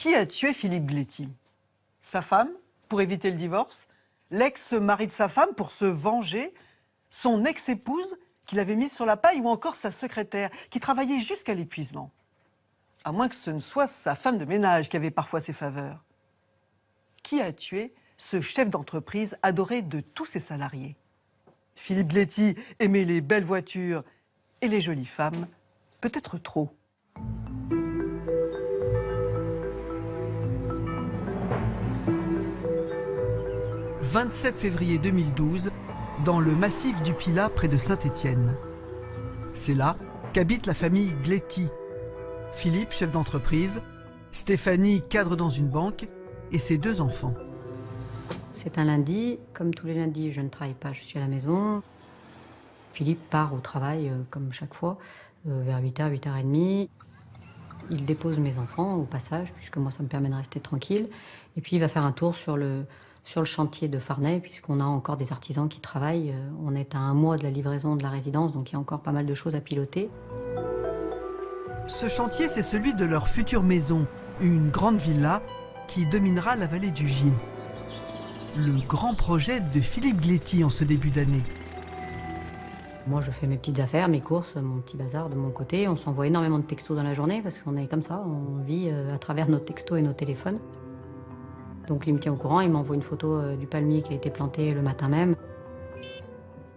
Qui a tué Philippe Gléty? Sa femme, pour éviter le divorce? L'ex-mari de sa femme, pour se venger? Son ex-épouse, qui l'avait mise sur la paille? Ou encore sa secrétaire, qui travaillait jusqu'à l'épuisement? À moins que ce ne soit sa femme de ménage qui avait parfois ses faveurs. Qui a tué ce chef d'entreprise adoré de tous ses salariés? Philippe Gléty aimait les belles voitures et les jolies femmes, peut-être trop. « 27 février 2012, dans le massif du Pilat, près de Saint-Étienne. C'est là qu'habite la famille Gléty. Philippe, chef d'entreprise, Stéphanie, cadre dans une banque, et ses 2 enfants. C'est un lundi. Comme tous les lundis, je ne travaille pas, je suis à la maison. Philippe part au travail, comme chaque fois, vers 8h, 8h30. Il dépose mes enfants au passage, puisque moi, ça me permet de rester tranquille. Et puis, il va faire un tour sur le chantier de Farnay, puisqu'on a encore des artisans qui travaillent. On est à 1 mois de la livraison de la résidence, donc il y a encore pas mal de choses à piloter. Ce chantier, c'est celui de leur future maison, une grande villa qui dominera la vallée du Gier. Le grand projet de Philippe Gléty en ce début d'année. Moi, je fais mes petites affaires, mes courses, mon petit bazar de mon côté. On s'envoie énormément de textos dans la journée, parce qu'on est comme ça, on vit à travers nos textos et nos téléphones. Donc il me tient au courant, il m'envoie une photo du palmier qui a été planté le matin même.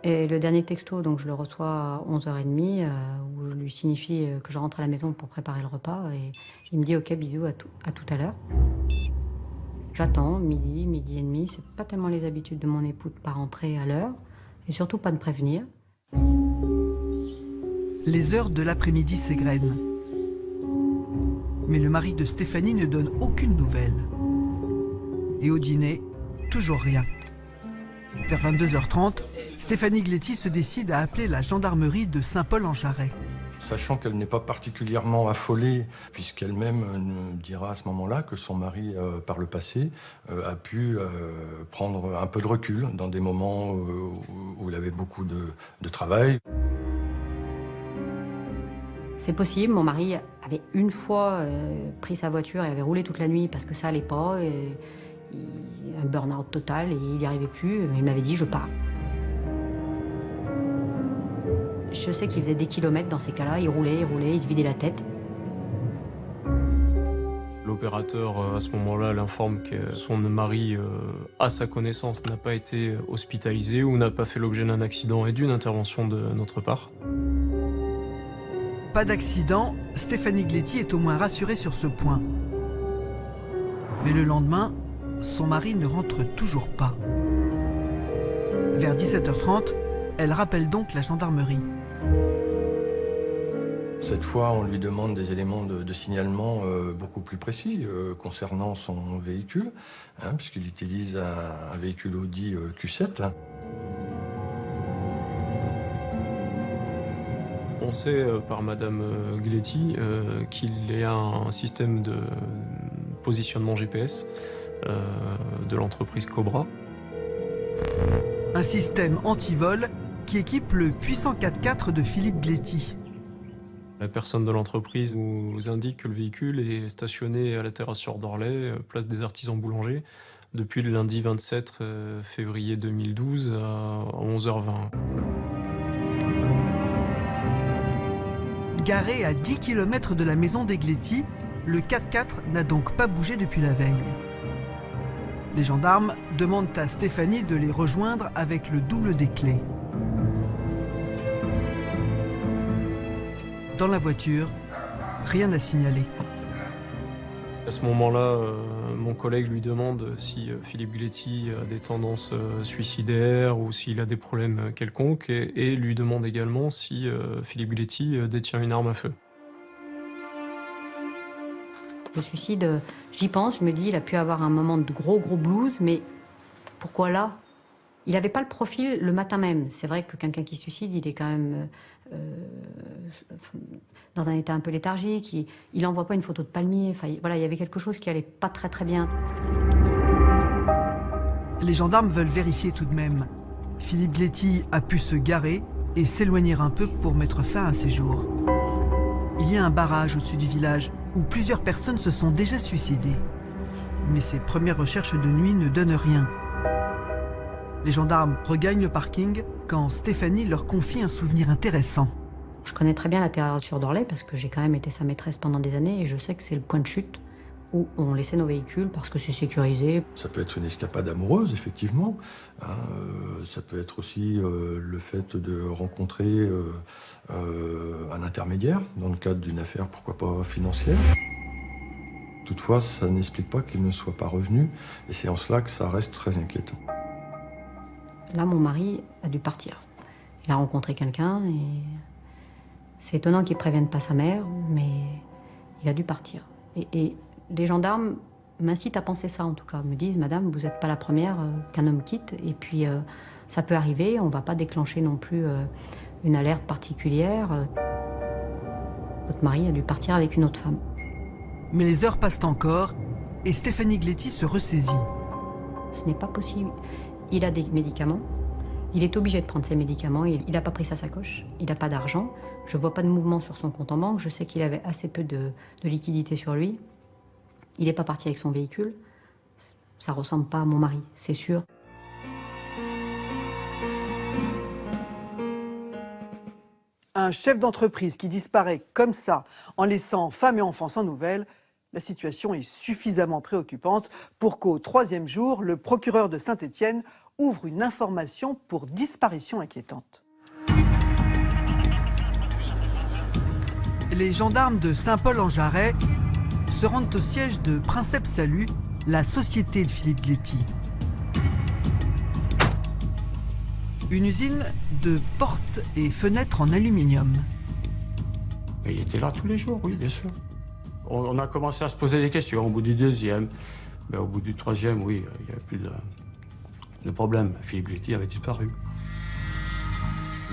Et le dernier texto, donc je le reçois à 11h30, où je lui signifie que je rentre à la maison pour préparer le repas. Et il me dit « Ok, bisous, à tout à l'heure ». J'attends, midi et demi. C'est pas tellement les habitudes de mon époux de pas rentrer à l'heure, et surtout pas de prévenir. Les heures de l'après-midi s'égrènent. Mais le mari de Stéphanie ne donne aucune nouvelle. Et au dîner, toujours rien. Vers 22h30, Stéphanie Gléty se décide à appeler la gendarmerie de Saint-Paul-en-Jarret. Sachant qu'elle n'est pas particulièrement affolée, puisqu'elle-même dira à ce moment-là que son mari, par le passé, a pu prendre un peu de recul dans des moments où il avait beaucoup de travail. C'est possible, mon mari avait une fois pris sa voiture et avait roulé toute la nuit parce que ça allait pas. Un burn-out total et il n'y arrivait plus. Il m'avait dit « je pars ». Je sais qu'il faisait des kilomètres dans ces cas-là, il roulait, il se vidait la tête. L'opérateur, à ce moment-là, l'informe que son mari, à sa connaissance, n'a pas été hospitalisé ou n'a pas fait l'objet d'un accident et d'une intervention de notre part. Pas d'accident, Stéphanie Gléty est au moins rassurée sur ce point. Mais le lendemain, son mari ne rentre toujours pas. Vers 17h30, elle rappelle donc la gendarmerie. Cette fois, on lui demande des éléments de signalement beaucoup plus précis concernant son véhicule, puisqu'il utilise un véhicule Audi Q7. On sait par Madame Gléty qu'il y a un système de positionnement GPS de l'entreprise Cobra. Un système anti-vol qui équipe le puissant 4x4 de Philippe Gléty. La personne de l'entreprise nous indique que le véhicule est stationné à la terrasse sur Dorlay, place des Artisans Boulangers, depuis le lundi 27 février 2012 à 11h20. Garé à 10 km de la maison des Gléty, le 4x4 n'a donc pas bougé depuis la veille. Les gendarmes demandent à Stéphanie de les rejoindre avec le double des clés. Dans la voiture, rien à signaler. À ce moment-là, mon collègue lui demande si Philippe Gléty a des tendances suicidaires ou s'il a des problèmes quelconques et lui demande également si Philippe Gléty détient une arme à feu. Le suicide, j'y pense, je me dis, il a pu avoir un moment de gros blues, mais pourquoi là? Il n'avait pas le profil le matin même. C'est vrai que quelqu'un qui se suicide, il est quand même dans un état un peu léthargique. Il n'envoie pas une photo de palmier. Enfin, voilà, il y avait quelque chose qui allait pas très bien. Les gendarmes veulent vérifier tout de même. Philippe Gléty a pu se garer et s'éloigner un peu pour mettre fin à ses jours. Il y a un barrage au-dessus du village, où plusieurs personnes se sont déjà suicidées. Mais ces premières recherches de nuit ne donnent rien. Les gendarmes regagnent le parking quand Stéphanie leur confie un souvenir intéressant. Je connais très bien la terrassure d'Orlay parce que j'ai quand même été sa maîtresse pendant des années et je sais que c'est le point de chute où on laissait nos véhicules parce que c'est sécurisé. Ça peut être une escapade amoureuse, effectivement. Ça peut être aussi le fait de rencontrer un intermédiaire dans le cadre d'une affaire, pourquoi pas financière. Toutefois, ça n'explique pas qu'il ne soit pas revenu et c'est en cela que ça reste très inquiétant. Là, mon mari a dû partir. Il a rencontré quelqu'un et c'est étonnant qu'il ne prévienne pas sa mère, mais il a dû partir. Et les gendarmes m'incitent à penser ça, en tout cas. Ils me disent, madame, vous n'êtes pas la première qu'un homme quitte, et puis ça peut arriver, on ne va pas déclencher non plus une alerte particulière. Votre mari a dû partir avec une autre femme. Mais les heures passent encore et Stéphanie Gletti se ressaisit. Ce n'est pas possible. Il a des médicaments. Il est obligé de prendre ses médicaments. Il n'a pas pris sa sacoche. Il n'a pas d'argent. Je ne vois pas de mouvement sur son compte en banque. Je sais qu'il avait assez peu de liquidité sur lui. Il n'est pas parti avec son véhicule. Ça ne ressemble pas à mon mari, c'est sûr. Un chef d'entreprise qui disparaît comme ça, en laissant femme et enfants sans nouvelles, la situation est suffisamment préoccupante pour qu'au 3e jour, le procureur de Saint-Étienne ouvre une information pour disparition inquiétante. Les gendarmes de Saint-Paul-en-Jarret se rendent au siège de Princeps Salut, la société de Philippe Gletti. Une usine de portes et fenêtres en aluminium. Et il était là tous les jours, oui, bien sûr. On a commencé à se poser des questions au bout du 2e. Mais au bout du 3e, oui, il n'y avait plus de problème. Philippe Gletti avait disparu.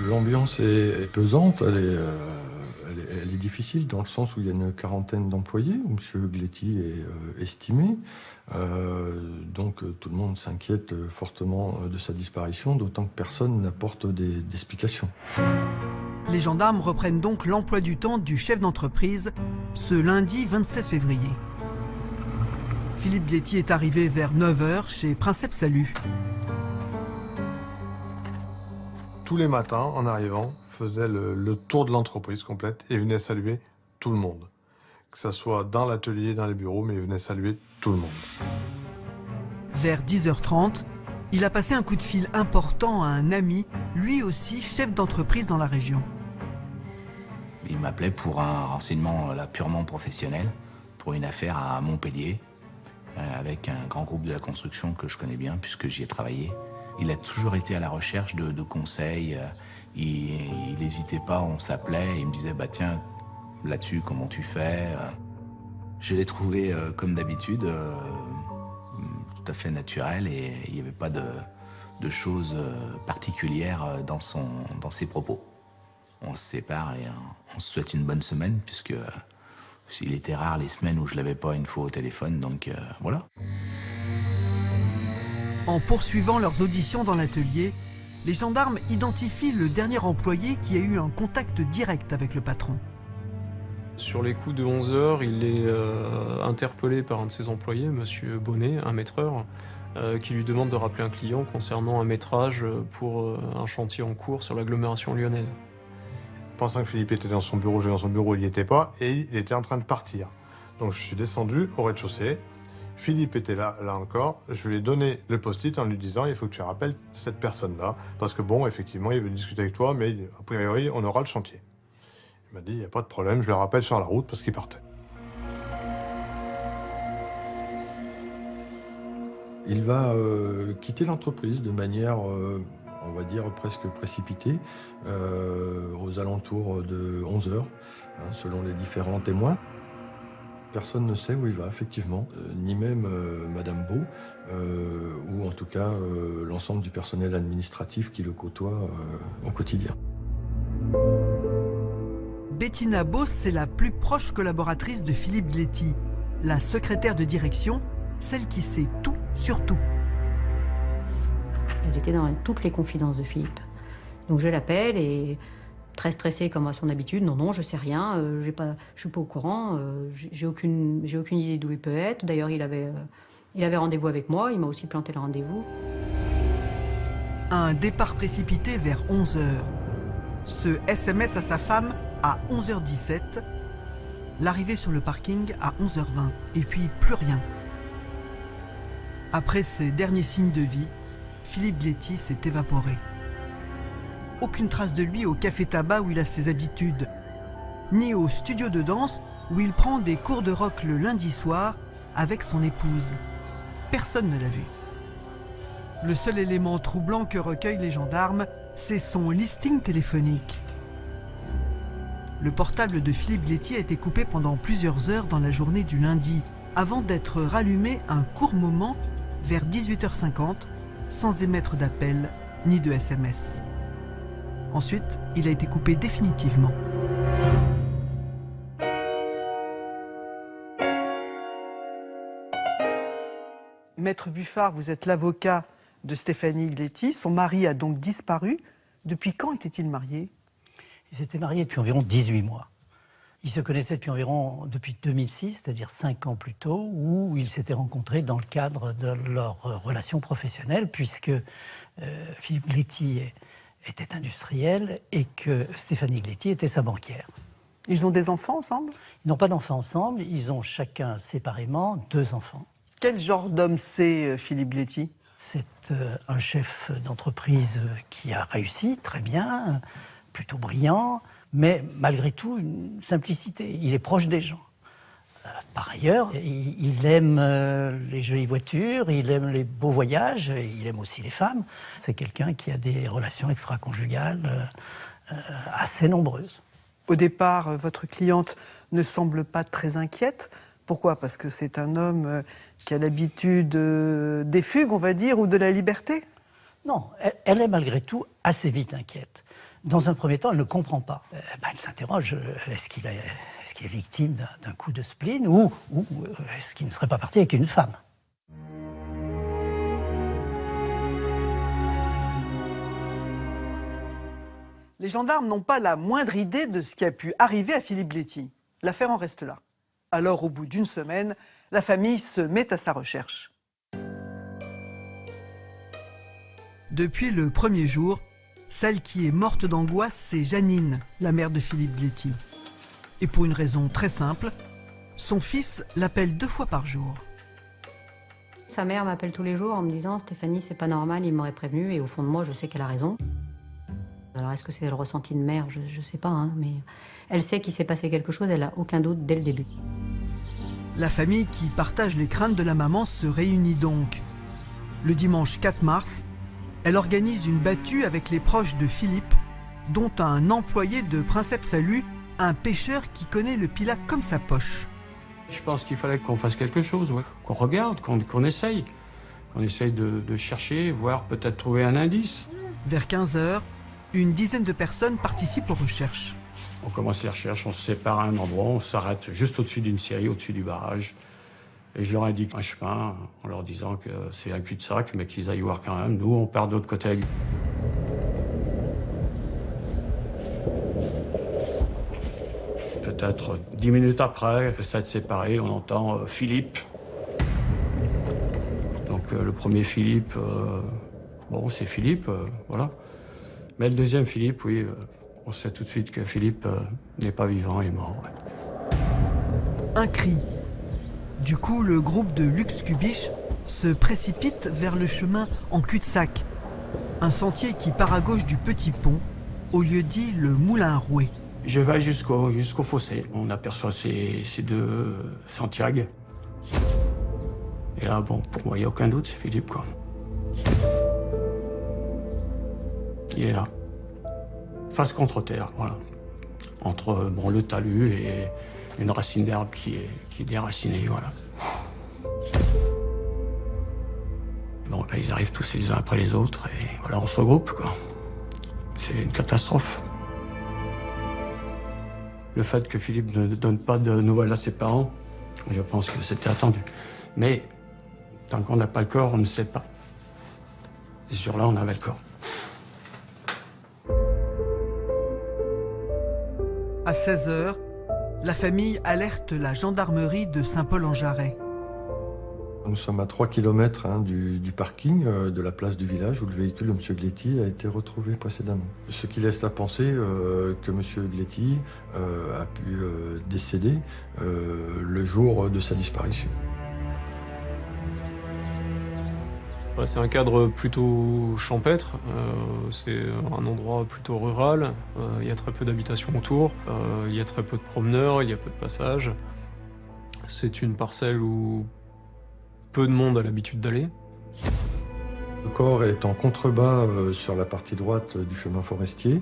L'ambiance est pesante, elle est difficile dans le sens où il y a une quarantaine d'employés, où M. Gletti est estimé. Donc tout le monde s'inquiète fortement de sa disparition, d'autant que personne n'apporte d'explications. Les gendarmes reprennent donc l'emploi du temps du chef d'entreprise ce lundi 27 février. Philippe Gletti est arrivé vers 9 h chez Princeps Salut. Tous les matins, en arrivant, faisait le tour de l'entreprise complète et venait saluer tout le monde. Que ce soit dans l'atelier, dans les bureaux, mais il venait saluer tout le monde. Vers 10h30, il a passé un coup de fil important à un ami, lui aussi chef d'entreprise dans la région. Il m'appelait pour un renseignement là, purement professionnel, pour une affaire à Montpellier, avec un grand groupe de la construction que je connais bien puisque j'y ai travaillé. Il a toujours été à la recherche de conseils. Il n'hésitait pas, on s'appelait, il me disait bah tiens, là-dessus, comment tu fais? Je l'ai trouvé comme d'habitude, tout à fait naturel et il n'y avait pas de choses particulières dans ses propos. On se sépare et on se souhaite une bonne semaine puisque il était rare les semaines où je ne l'avais pas une fois au téléphone, donc voilà. En poursuivant leurs auditions dans l'atelier, les gendarmes identifient le dernier employé qui a eu un contact direct avec le patron. Sur les coups de 11 h, il est interpellé par un de ses employés, M. Bonnet, un maîtreur, qui lui demande de rappeler un client concernant un métrage pour un chantier en cours sur l'agglomération lyonnaise. Pensant que Philippe était dans son bureau, j'ai dans son bureau, il n'y était pas, et il était en train de partir. Donc je suis descendu au rez-de-chaussée. Philippe était là encore. Je lui ai donné le post-it en lui disant « Il faut que tu rappelles cette personne-là, parce que bon, effectivement, il veut discuter avec toi, mais a priori, on aura le chantier. » Il m'a dit « Il n'y a pas de problème, je le rappelle sur la route parce qu'il partait. » Il va quitter l'entreprise de manière, on va dire, presque précipitée, aux alentours de 11 h, selon les différents témoins. Personne ne sait où il va, effectivement, ni même Madame Beau, ou en tout cas l'ensemble du personnel administratif qui le côtoie au quotidien. Bettina Beauce, c'est la plus proche collaboratrice de Philippe Gletti, la secrétaire de direction, celle qui sait tout sur tout. Elle était dans toutes les confidences de Philippe. Donc je l'appelle et très stressé comme à son habitude. Non, non, je sais rien, je suis pas au courant, j'ai aucune idée d'où il peut être. D'ailleurs, il avait rendez-vous avec moi, il m'a aussi planté le rendez-vous. Un départ précipité vers 11 h. Ce SMS à sa femme à 11h17. L'arrivée sur le parking à 11h20. Et puis plus rien. Après ces derniers signes de vie, Philippe Gléty s'est évaporé. Aucune trace de lui au café-tabac où il a ses habitudes, ni au studio de danse où il prend des cours de rock le lundi soir avec son épouse. Personne ne l'a vu. Le seul élément troublant que recueillent les gendarmes, c'est son listing téléphonique. Le portable de Philippe Gléty a été coupé pendant plusieurs heures dans la journée du lundi, avant d'être rallumé un court moment vers 18h50, sans émettre d'appel ni de SMS. Ensuite, il a été coupé définitivement. Maître Buffard, vous êtes l'avocat de Stéphanie Gléty. Son mari a donc disparu. Depuis quand était-il marié? Ils s'étaient mariés depuis environ 18 mois. Ils se connaissaient depuis 2006, c'est-à-dire 5 ans plus tôt, où ils s'étaient rencontrés dans le cadre de leur relation professionnelle, puisque Philippe Gléty était industriel et que Stéphanie Gléty était sa banquière. Ils ont des enfants ensemble? Ils n'ont pas d'enfants ensemble, ils ont chacun séparément 2 enfants. Quel genre d'homme c'est Philippe Gléty? C'est un chef d'entreprise qui a réussi très bien, plutôt brillant, mais malgré tout une simplicité. Il est proche des gens. Par ailleurs, il aime les jolies voitures, il aime les beaux voyages, il aime aussi les femmes. C'est quelqu'un qui a des relations extra-conjugales assez nombreuses. Au départ, votre cliente ne semble pas très inquiète. Pourquoi? Parce que c'est un homme qui a l'habitude des fugues, on va dire, ou de la liberté? Non, elle est malgré tout assez vite inquiète. Dans un premier temps, elle ne comprend pas. Elle s'interroge, est-ce qu'il est victime d'un coup de spleen ou est-ce qu'il ne serait pas parti avec une femme? Les gendarmes n'ont pas la moindre idée de ce qui a pu arriver à Philippe Gléty. L'affaire en reste là. Alors, au bout d'une semaine, la famille se met à sa recherche. Depuis le premier jour, celle qui est morte d'angoisse, c'est Janine, la mère de Philippe Gléty. Et pour une raison très simple, son fils l'appelle 2 fois par jour. Sa mère m'appelle tous les jours en me disant « Stéphanie, c'est pas normal, il m'aurait prévenu » et au fond de moi, je sais qu'elle a raison. Alors est-ce que c'est le ressenti de mère? Je sais pas, hein, mais elle sait qu'il s'est passé quelque chose, elle a aucun doute dès le début. La famille qui partage les craintes de la maman se réunit donc. Le dimanche 4 mars, elle organise une battue avec les proches de Philippe, dont un employé de Princeps Salut, un pêcheur qui connaît le Pilat comme sa poche. Je pense qu'il fallait qu'on fasse quelque chose, ouais. Qu'on regarde, qu'on essaye. Qu'on essaye de chercher, voire peut-être trouver un indice. Vers 15 h, une dizaine de personnes participent aux recherches. On commence les recherches, on se sépare à un endroit, on s'arrête juste au-dessus d'une scierie, au-dessus du barrage. Et je leur indique un chemin en leur disant que c'est un cul-de-sac, mais qu'ils aillent voir quand même. Nous, on part de l'autre côté. Peut-être 10 minutes après, s'être séparés, on entend Philippe. Donc le premier Philippe, bon, c'est Philippe, voilà. Mais le deuxième Philippe, oui, on sait tout de suite que Philippe n'est pas vivant, il est mort. Ouais. Un cri. Du coup, le groupe de Lux Cubiche se précipite vers le chemin en cul-de-sac. Un sentier qui part à gauche du petit pont, au lieu dit le Moulin à Rouet. Je vais jusqu'au fossé. On aperçoit ces 2 Santiago. Et là, bon, pour moi, il n'y a aucun doute, c'est Philippe, quoi. Il est là. Face contre terre, voilà. Entre le talus et une racine d'herbe qui est déracinée, voilà. Bon, ben, ils arrivent tous les uns après les autres et voilà, on se regroupe, quoi. C'est une catastrophe. Le fait que Philippe ne donne pas de nouvelles à ses parents, je pense que c'était attendu. Mais tant qu'on n'a pas le corps, on ne sait pas. Et ce jour-là, on avait le corps. À 16 h, la famille alerte la gendarmerie de Saint-Paul-en-Jarret. Nous sommes à 3 km du parking de la place du village où le véhicule de M. Gletti a été retrouvé précédemment. Ce qui laisse à penser que M. Gletti a pu décéder le jour de sa disparition. C'est un cadre plutôt champêtre, c'est un endroit plutôt rural, il y a très peu d'habitations autour, il y a très peu de promeneurs, il y a peu de passages. C'est une parcelle où peu de monde a l'habitude d'aller. Le corps est en contrebas sur la partie droite du chemin forestier,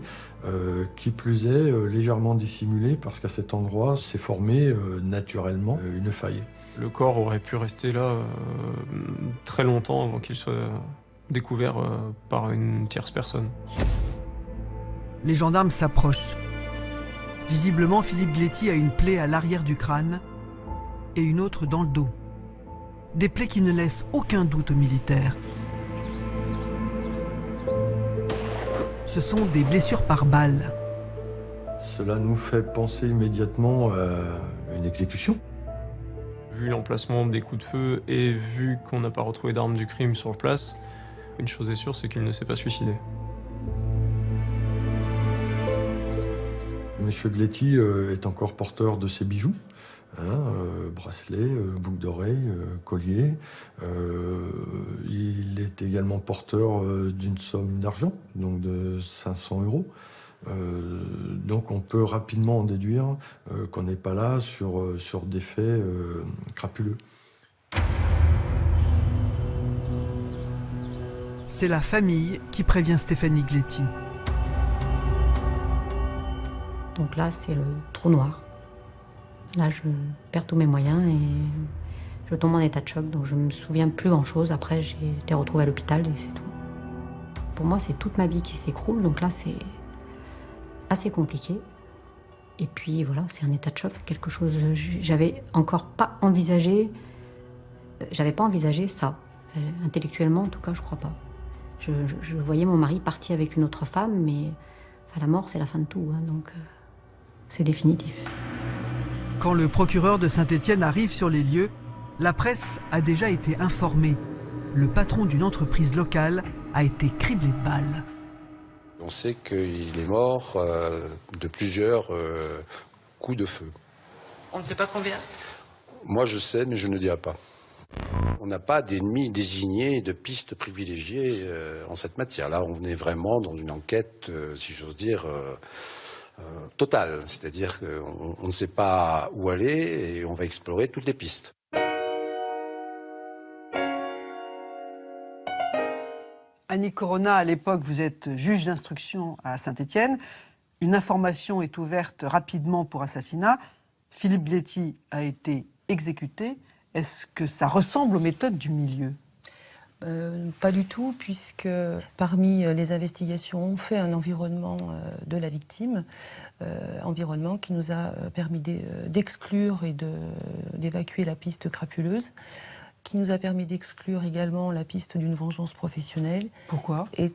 qui plus est légèrement dissimulé parce qu'à cet endroit s'est formé naturellement une faille. Le corps aurait pu rester là très longtemps avant qu'il soit découvert par une tierce personne. Les gendarmes s'approchent. Visiblement, Philippe Gletti a une plaie à l'arrière du crâne et une autre dans le dos. Des plaies qui ne laissent aucun doute aux militaires. Ce sont des blessures par balle. Cela nous fait penser immédiatement à une exécution. Vu l'emplacement des coups de feu et vu qu'on n'a pas retrouvé d'armes du crime sur place, une chose est sûre, c'est qu'il ne s'est pas suicidé. Monsieur Gletti est encore porteur de ses bijoux, bracelets, boucles d'oreilles, colliers. Il est également porteur d'une somme d'argent, donc de 500 €. Donc on peut rapidement en déduire qu'on n'est pas là sur des faits crapuleux. C'est la famille qui prévient Stéphanie Gletti. Donc là, c'est le trou noir. Là, je perds tous mes moyens et je tombe en état de choc, donc je me souviens plus grand-chose. Après, j'ai été retrouvée à l'hôpital et c'est tout. Pour moi, c'est toute ma vie qui s'écroule, donc là, c'est assez compliqué. Et puis voilà, c'est un état de choc, quelque chose. J'avais encore pas envisagé. J'avais pas envisagé ça. Intellectuellement, en tout cas, je crois pas. Je voyais mon mari parti avec une autre femme, mais enfin, la mort, c'est la fin de tout, donc c'est définitif. Quand le procureur de Saint-Étienne arrive sur les lieux, la presse a déjà été informée. Le patron d'une entreprise locale a été criblé de balles. On sait qu'il est mort de plusieurs coups de feu. On ne sait pas combien? Moi je sais, mais je ne dirai pas. On n'a pas d'ennemis désignés, de pistes privilégiées en cette matière. Là, on est vraiment dans une enquête, si j'ose dire, totale. C'est-à-dire qu'on ne sait pas où aller et on va explorer toutes les pistes. Annie Corona, à l'époque, vous êtes juge d'instruction à Saint-Étienne. Une information est ouverte rapidement pour assassinat. Philippe Gletti a été exécuté. Est-ce que ça ressemble aux méthodes du milieu ? Pas du tout, puisque parmi les investigations, on fait un environnement de la victime, environnement qui nous a permis d'exclure et d'évacuer la piste crapuleuse, qui nous a permis d'exclure également la piste d'une vengeance professionnelle. Pourquoi ? Et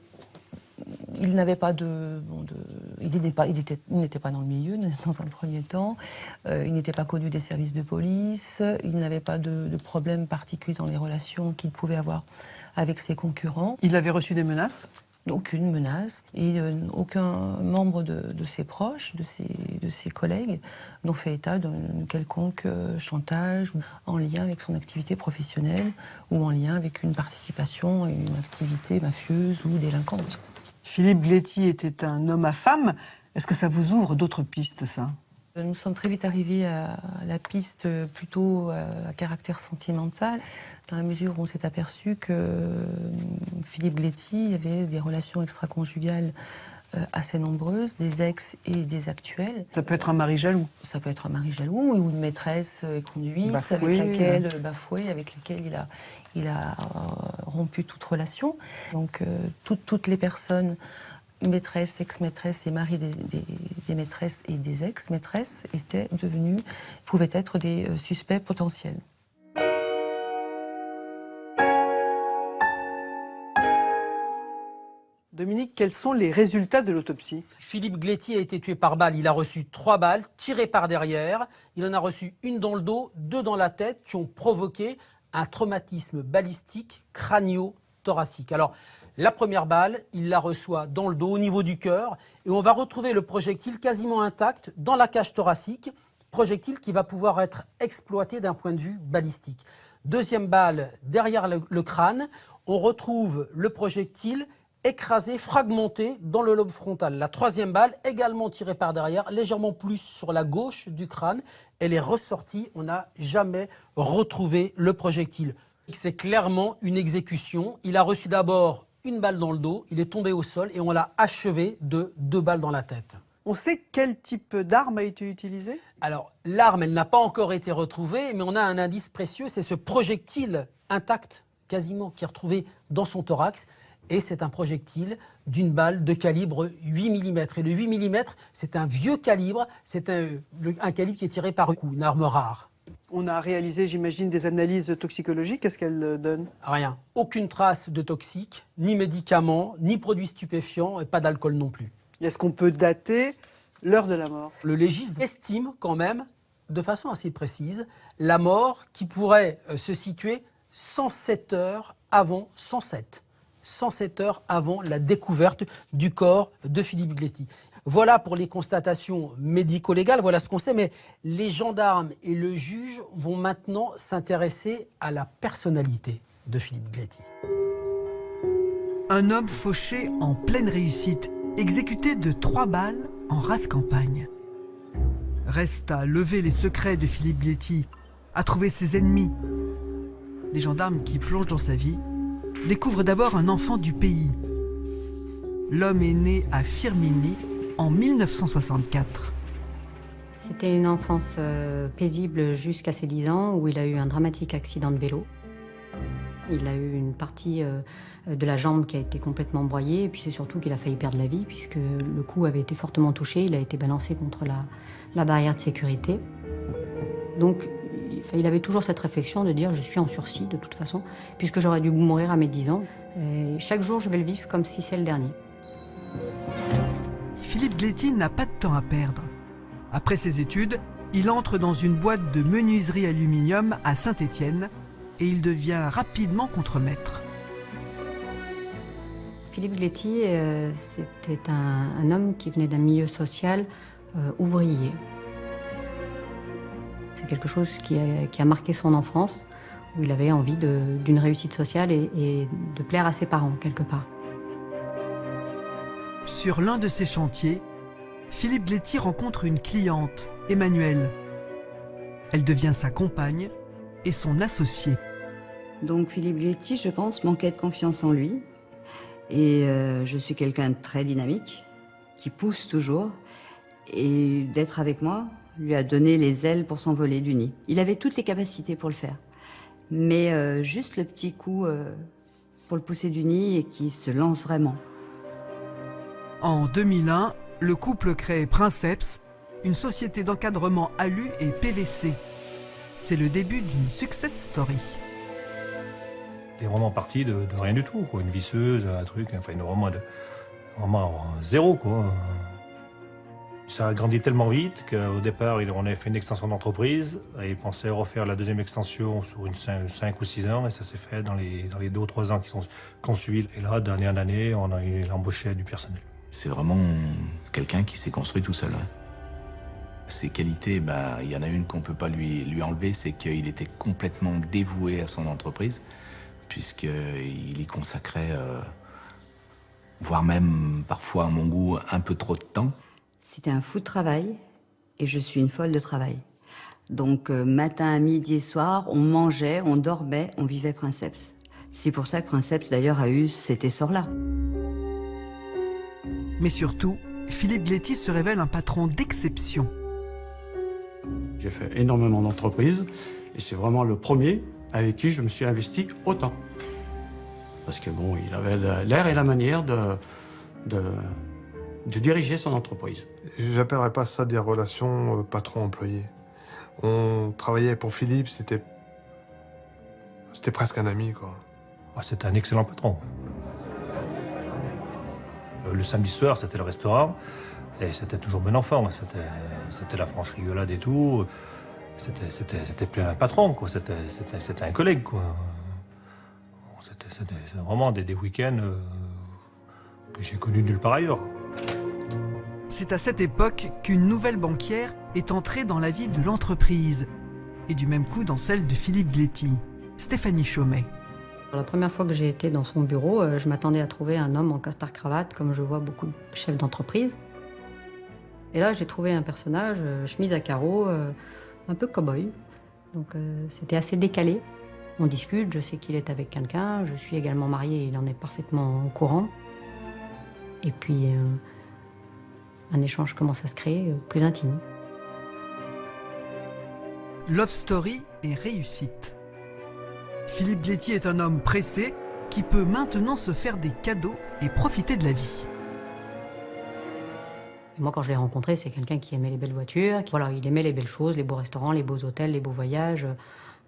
il n'avait pas il n'était pas dans le milieu dans un premier temps, il n'était pas connu des services de police, il n'avait pas de problème particulier dans les relations qu'il pouvait avoir avec ses concurrents. Il avait reçu des menaces ? Aucune menace, et aucun membre de ses proches, de ses collègues, n'ont fait état d'un quelconque chantage en lien avec son activité professionnelle ou en lien avec une participation à une activité mafieuse ou délinquante. Philippe Gletti était un homme à femme. Est-ce que ça vous ouvre d'autres pistes, ça ? Nous sommes très vite arrivés à la piste plutôt à caractère sentimental, dans la mesure où on s'est aperçu que Philippe Gletti avait des relations extra-conjugales assez nombreuses, des ex et des actuels. Ça peut être un mari jaloux. Ça peut être un mari jaloux ou une maîtresse conduite, bafouée, avec laquelle il a rompu toute relation. Donc toutes les personnes, maîtresses, ex-maîtresses et maris des maîtresses et des ex-maîtresses pouvaient être des suspects potentiels. Dominique, quels sont les résultats de l'autopsie? Philippe Gléty a été tué par balle. Il a reçu 3 balles tirées par derrière. Il en a reçu une dans le dos, 2 dans la tête, qui ont provoqué un traumatisme balistique crânio-thoracique. Alors, la première balle, il la reçoit dans le dos, au niveau du cœur, et on va retrouver le projectile quasiment intact dans la cage thoracique, projectile qui va pouvoir être exploité d'un point de vue balistique. Deuxième balle, derrière le crâne, on retrouve le projectile écrasé, fragmenté dans le lobe frontal. La troisième balle, également tirée par derrière, légèrement plus sur la gauche du crâne, elle est ressortie, on n'a jamais retrouvé le projectile. C'est clairement une exécution. Il a reçu d'abord une balle dans le dos, il est tombé au sol et on l'a achevé de 2 balles dans la tête. On sait quel type d'arme a été utilisé? Alors, l'arme, elle n'a pas encore été retrouvée, mais on a un indice précieux, c'est ce projectile intact, quasiment, qui est retrouvé dans son thorax. Et c'est un projectile d'une balle de calibre 8 mm. Et le 8 mm, c'est un vieux calibre, c'est un calibre qui est tiré par un coup, une arme rare. On a réalisé, j'imagine, des analyses toxicologiques. Qu'est-ce qu'elles donnent? Rien. Aucune trace de toxique, ni médicaments, ni produits stupéfiants, et pas d'alcool non plus. Est-ce qu'on peut dater l'heure de la mort? Le légiste estime quand même, de façon assez précise, la mort qui pourrait se situer 107 heures avant 107 heures avant la découverte du corps de Philippe Gléty. Voilà pour les constatations médico-légales, voilà ce qu'on sait, mais les gendarmes et le juge vont maintenant s'intéresser à la personnalité de Philippe Gléty. Un homme fauché en pleine réussite, exécuté de 3 balles en rase campagne. Reste à lever les secrets de Philippe Gléty, à trouver ses ennemis. Les gendarmes qui plongent dans sa vie découvrent d'abord un enfant du pays. L'homme est né à Firminy en 1964. C'était une enfance paisible jusqu'à ses 10 ans où il a eu un dramatique accident de vélo. Il a eu une partie de la jambe qui a été complètement broyée et puis c'est surtout qu'il a failli perdre la vie puisque le cou avait été fortement touché, il a été balancé contre la barrière de sécurité. Donc il avait toujours cette réflexion de dire je suis en sursis de toute façon puisque j'aurais dû mourir à mes 10 ans. Et chaque jour je vais le vivre comme si c'est le dernier. Philippe Gléty n'a pas de temps à perdre. Après ses études, il entre dans une boîte de menuiserie aluminium à Saint-Étienne et il devient rapidement contremaître. Philippe Gléty, c'était un homme qui venait d'un milieu social ouvrier. C'est quelque chose qui a marqué son enfance, où il avait envie d'une réussite sociale et de plaire à ses parents, quelque part. Sur l'un de ses chantiers, Philippe Gléty rencontre une cliente, Emmanuelle. Elle devient sa compagne et son associée. Donc Philippe Gléty, je pense, manquait de confiance en lui. Et je suis quelqu'un de très dynamique, qui pousse toujours. Et d'être avec moi lui a donné les ailes pour s'envoler du nid. Il avait toutes les capacités pour le faire. Mais juste le petit coup pour le pousser du nid et qu'il se lance vraiment. En 2001, le couple crée Princeps, une société d'encadrement alu et PVC. C'est le début d'une success story. Il est vraiment parti de rien du tout, quoi. Une visseuse, un truc, enfin vraiment zéro, quoi. Ça a grandi tellement vite qu'au départ, on avait fait une extension d'entreprise et il pensait refaire la deuxième extension sur 5 ou 6 ans et ça s'est fait dans les 2 ou 3 ans qui ont suivi. Et là, d'année en année, il embauchait du personnel. C'est vraiment quelqu'un qui s'est construit tout seul. Ses qualités, il y en a une qu'on ne peut pas lui enlever, c'est qu'il était complètement dévoué à son entreprise, puisqu'il y consacrait, voire même parfois à mon goût, un peu trop de temps. C'était un fou de travail et je suis une folle de travail. Donc matin, midi et soir, on mangeait, on dormait, on vivait Princeps. C'est pour ça que Princeps d'ailleurs a eu cet essor-là. Mais surtout, Philippe Gléty se révèle un patron d'exception. J'ai fait énormément d'entreprises et c'est vraiment le premier avec qui je me suis investi autant. Parce que bon, il avait l'air et la manière de diriger son entreprise. J'appellerais pas ça des relations patron-employé. On travaillait pour Philippe, c'était presque un ami, quoi. Ah, c'était un excellent patron. Le samedi soir, c'était le restaurant, et c'était toujours bon enfant. C'était la franche rigolade et tout. C'était plus un patron, quoi. C'était un collègue, quoi. C'était vraiment des week-ends que j'ai connus nulle part ailleurs. C'est à cette époque qu'une nouvelle banquière est entrée dans la vie de l'entreprise, et du même coup dans celle de Philippe Gléty, Stéphanie Chaumet. La première fois que j'ai été dans son bureau, je m'attendais à trouver un homme en costard-cravate, comme je vois beaucoup de chefs d'entreprise. Et là, j'ai trouvé un personnage, chemise à carreaux, un peu cow-boy. Donc c'était assez décalé. On discute, je sais qu'il est avec quelqu'un, je suis également mariée, il en est parfaitement au courant. Et puis, un échange commence à se créer, plus intime. Love story et réussite. Philippe Gléty est un homme pressé qui peut maintenant se faire des cadeaux et profiter de la vie. Et moi, quand je l'ai rencontré, c'est quelqu'un qui aimait les belles voitures. Voilà, il aimait les belles choses, les beaux restaurants, les beaux hôtels, les beaux voyages.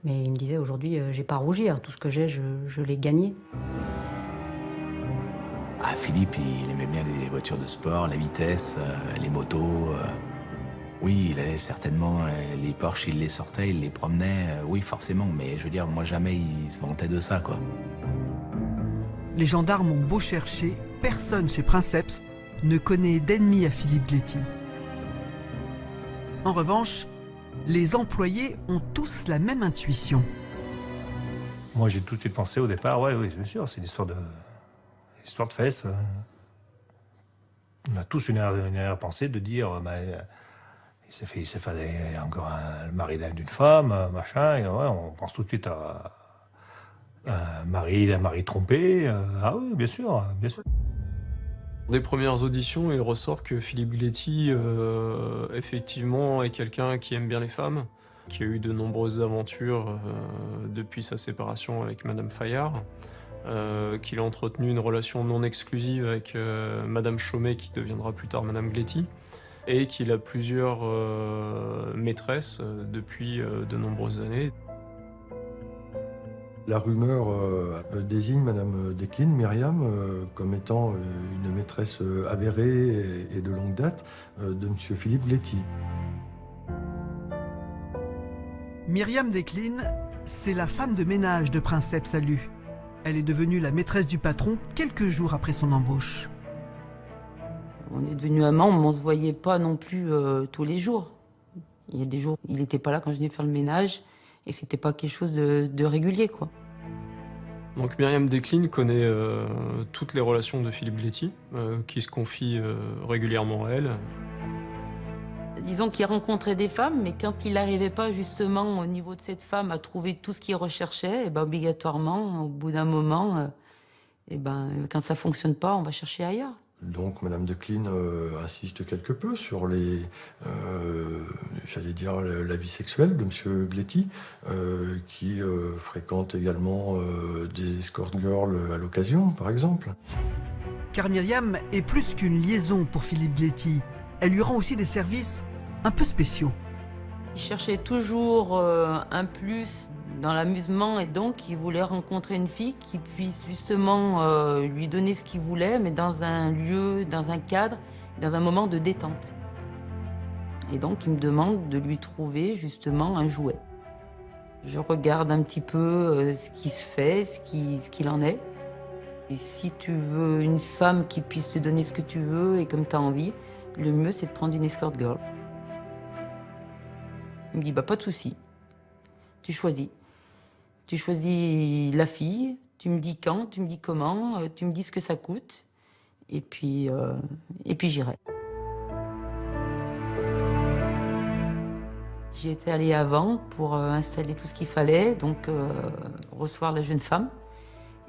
Mais il me disait, aujourd'hui, j'ai pas à rougir. Tout ce que j'ai, je l'ai gagné. Ah, Philippe, il aimait bien les voitures de sport, la vitesse, les motos. Oui, il allait certainement, les Porsche, il les sortait, il les promenait, oui, forcément. Mais je veux dire, moi, jamais il se vantait de ça, quoi. Les gendarmes ont beau chercher, personne chez Princeps ne connaît d'ennemi à Philippe Gléty. En revanche, les employés ont tous la même intuition. Moi, j'ai tout de suite pensé au départ, oui, bien sûr, c'est une histoire de fesses. On a tous une arrière-pensée de dire, il s'est fait encore le mari d'une femme, machin, et ouais, on pense tout de suite à un mari trompé. Ah oui, bien sûr, bien sûr. Des premières auditions, il ressort que Philippe Gléty, effectivement, est quelqu'un qui aime bien les femmes, qui a eu de nombreuses aventures depuis sa séparation avec Madame Fayard, qu'il a entretenu une relation non exclusive avec Madame Chaumet, qui deviendra plus tard Madame Gléty, et qu'il a plusieurs maîtresses depuis de nombreuses années. La rumeur désigne Madame Desclines, Myriam, comme étant une maîtresse avérée et de longue date de Monsieur Philippe Gléty. Myriam Desclines, c'est la femme de ménage de Princeps Salut. Elle est devenue la maîtresse du patron quelques jours après son embauche. On est devenus amants, mais on ne se voyait pas non plus tous les jours. Il y a des jours, il n'était pas là quand je venais faire le ménage, et c'était pas quelque chose de régulier, quoi. Donc Myriam Desclines connaît toutes les relations de Philippe Gléty, qui se confie régulièrement à elle. Disons qu'il rencontrait des femmes, mais quand il n'arrivait pas justement au niveau de cette femme à trouver tout ce qu'il recherchait, et ben obligatoirement, au bout d'un moment, quand ça ne fonctionne pas, on va chercher ailleurs. Donc Madame Desclines insiste quelque peu sur les, j'allais dire, la vie sexuelle de Monsieur Gléty, qui fréquente également des escort girls à l'occasion, par exemple. Car Myriam est plus qu'une liaison pour Philippe Gléty. Elle lui rend aussi des services un peu spéciaux. Il cherchait toujours un plus dans l'amusement, et donc il voulait rencontrer une fille qui puisse justement lui donner ce qu'il voulait, mais dans un lieu, dans un cadre, dans un moment de détente. Et donc il me demande de lui trouver justement un jouet. Je regarde un petit peu ce qui se fait, ce qu'il en est. Et si tu veux une femme qui puisse te donner ce que tu veux et comme tu as envie, le mieux c'est de prendre une escort girl. Il me dit, pas de souci, tu choisis. Tu choisis la fille, tu me dis quand, tu me dis comment, tu me dis ce que ça coûte, et puis j'irai. J'y étais allée avant pour installer tout ce qu'il fallait, donc recevoir la jeune femme.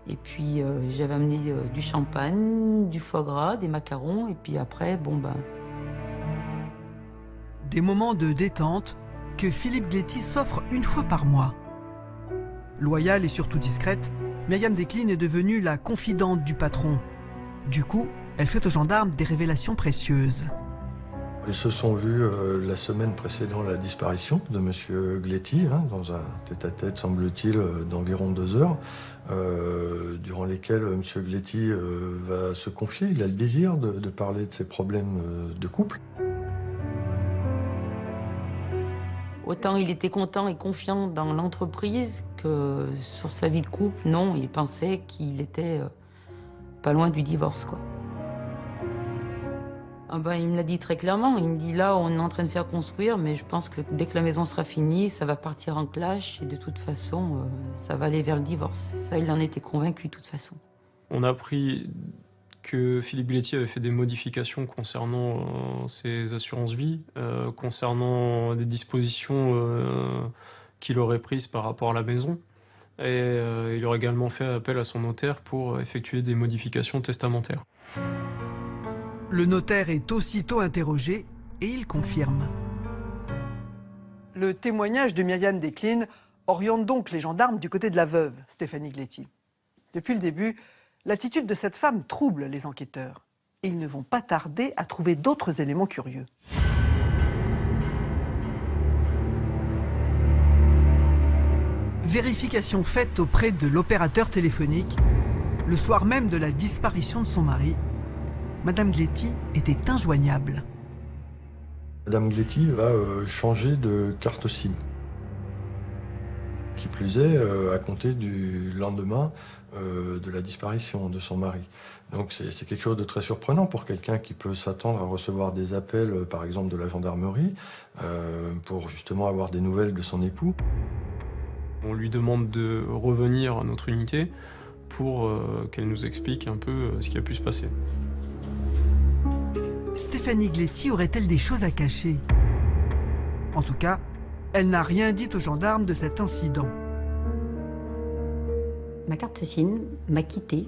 Et puis j'avais amené du champagne, du foie gras, des macarons, et puis après, Des moments de détente que Philippe Gléty s'offre une fois par mois. Loyale et surtout discrète, Myriam Desclines est devenue la confidente du patron. Du coup, elle fait aux gendarmes des révélations précieuses. Ils se sont vus la semaine précédant la disparition de M. Gletti, dans un tête-à-tête, semble-t-il, d'environ 2 heures, durant lesquelles M. Gletti va se confier. Il a le désir de parler de ses problèmes de couple. Autant il était content et confiant dans l'entreprise que sur sa vie de couple, non, il pensait qu'il était pas loin du divorce, quoi. Ah ben, il me l'a dit très clairement, il me dit là on est en train de faire construire, mais je pense que dès que la maison sera finie, ça va partir en clash et de toute façon, ça va aller vers le divorce. Ça, il en était convaincu de toute façon. On a appris que Philippe Gletti avait fait des modifications concernant ses assurances-vie, concernant des dispositions qu'il aurait prises par rapport à la maison. Et il aurait également fait appel à son notaire pour effectuer des modifications testamentaires. Le notaire est aussitôt interrogé et il confirme. Le témoignage de Myriam Desclines oriente donc les gendarmes du côté de la veuve, Stéphanie Gletti. Depuis le début, l'attitude de cette femme trouble les enquêteurs. Et ils ne vont pas tarder à trouver d'autres éléments curieux. Vérification faite auprès de l'opérateur téléphonique. Le soir même de la disparition de son mari, Madame Gletti était injoignable. Madame Gletti va changer de carte SIM. Qui plus est, à compter du lendemain de la disparition de son mari. Donc c'est quelque chose de très surprenant pour quelqu'un qui peut s'attendre à recevoir des appels, par exemple de la gendarmerie, pour justement avoir des nouvelles de son époux. On lui demande de revenir à notre unité pour qu'elle nous explique un peu ce qui a pu se passer. Stéphanie Gletti aurait-elle des choses à cacher? En tout cas, elle n'a rien dit aux gendarmes de cet incident. Ma carte SIM m'a quittée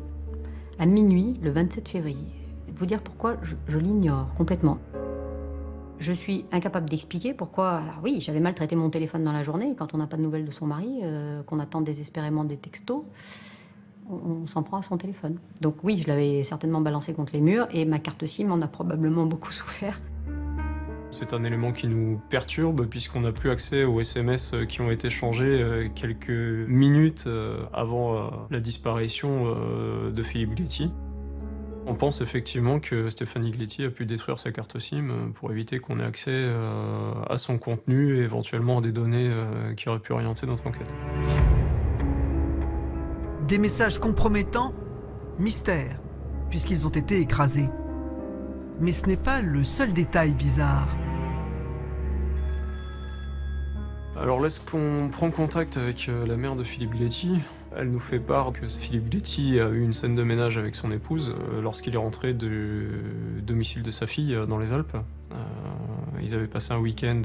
à minuit le 27 février. Vous dire pourquoi, je l'ignore complètement. Je suis incapable d'expliquer pourquoi. Alors oui, j'avais maltraité mon téléphone dans la journée. Quand on n'a pas de nouvelles de son mari, qu'on attend désespérément des textos, on s'en prend à son téléphone. Donc oui, je l'avais certainement balancé contre les murs et ma carte SIM en a probablement beaucoup souffert. C'est un élément qui nous perturbe puisqu'on n'a plus accès aux SMS qui ont été changés quelques minutes avant la disparition de Philippe Gletti. On pense effectivement que Stéphanie Gletti a pu détruire sa carte SIM pour éviter qu'on ait accès à son contenu et éventuellement à des données qui auraient pu orienter notre enquête. Des messages compromettants, mystère, puisqu'ils ont été écrasés. Mais ce n'est pas le seul détail bizarre. Alors lorsqu'on prend contact avec la mère de Philippe Gletti, elle nous fait part que Philippe Gletti a eu une scène de ménage avec son épouse lorsqu'il est rentré du domicile de sa fille dans les Alpes. Ils avaient passé un week-end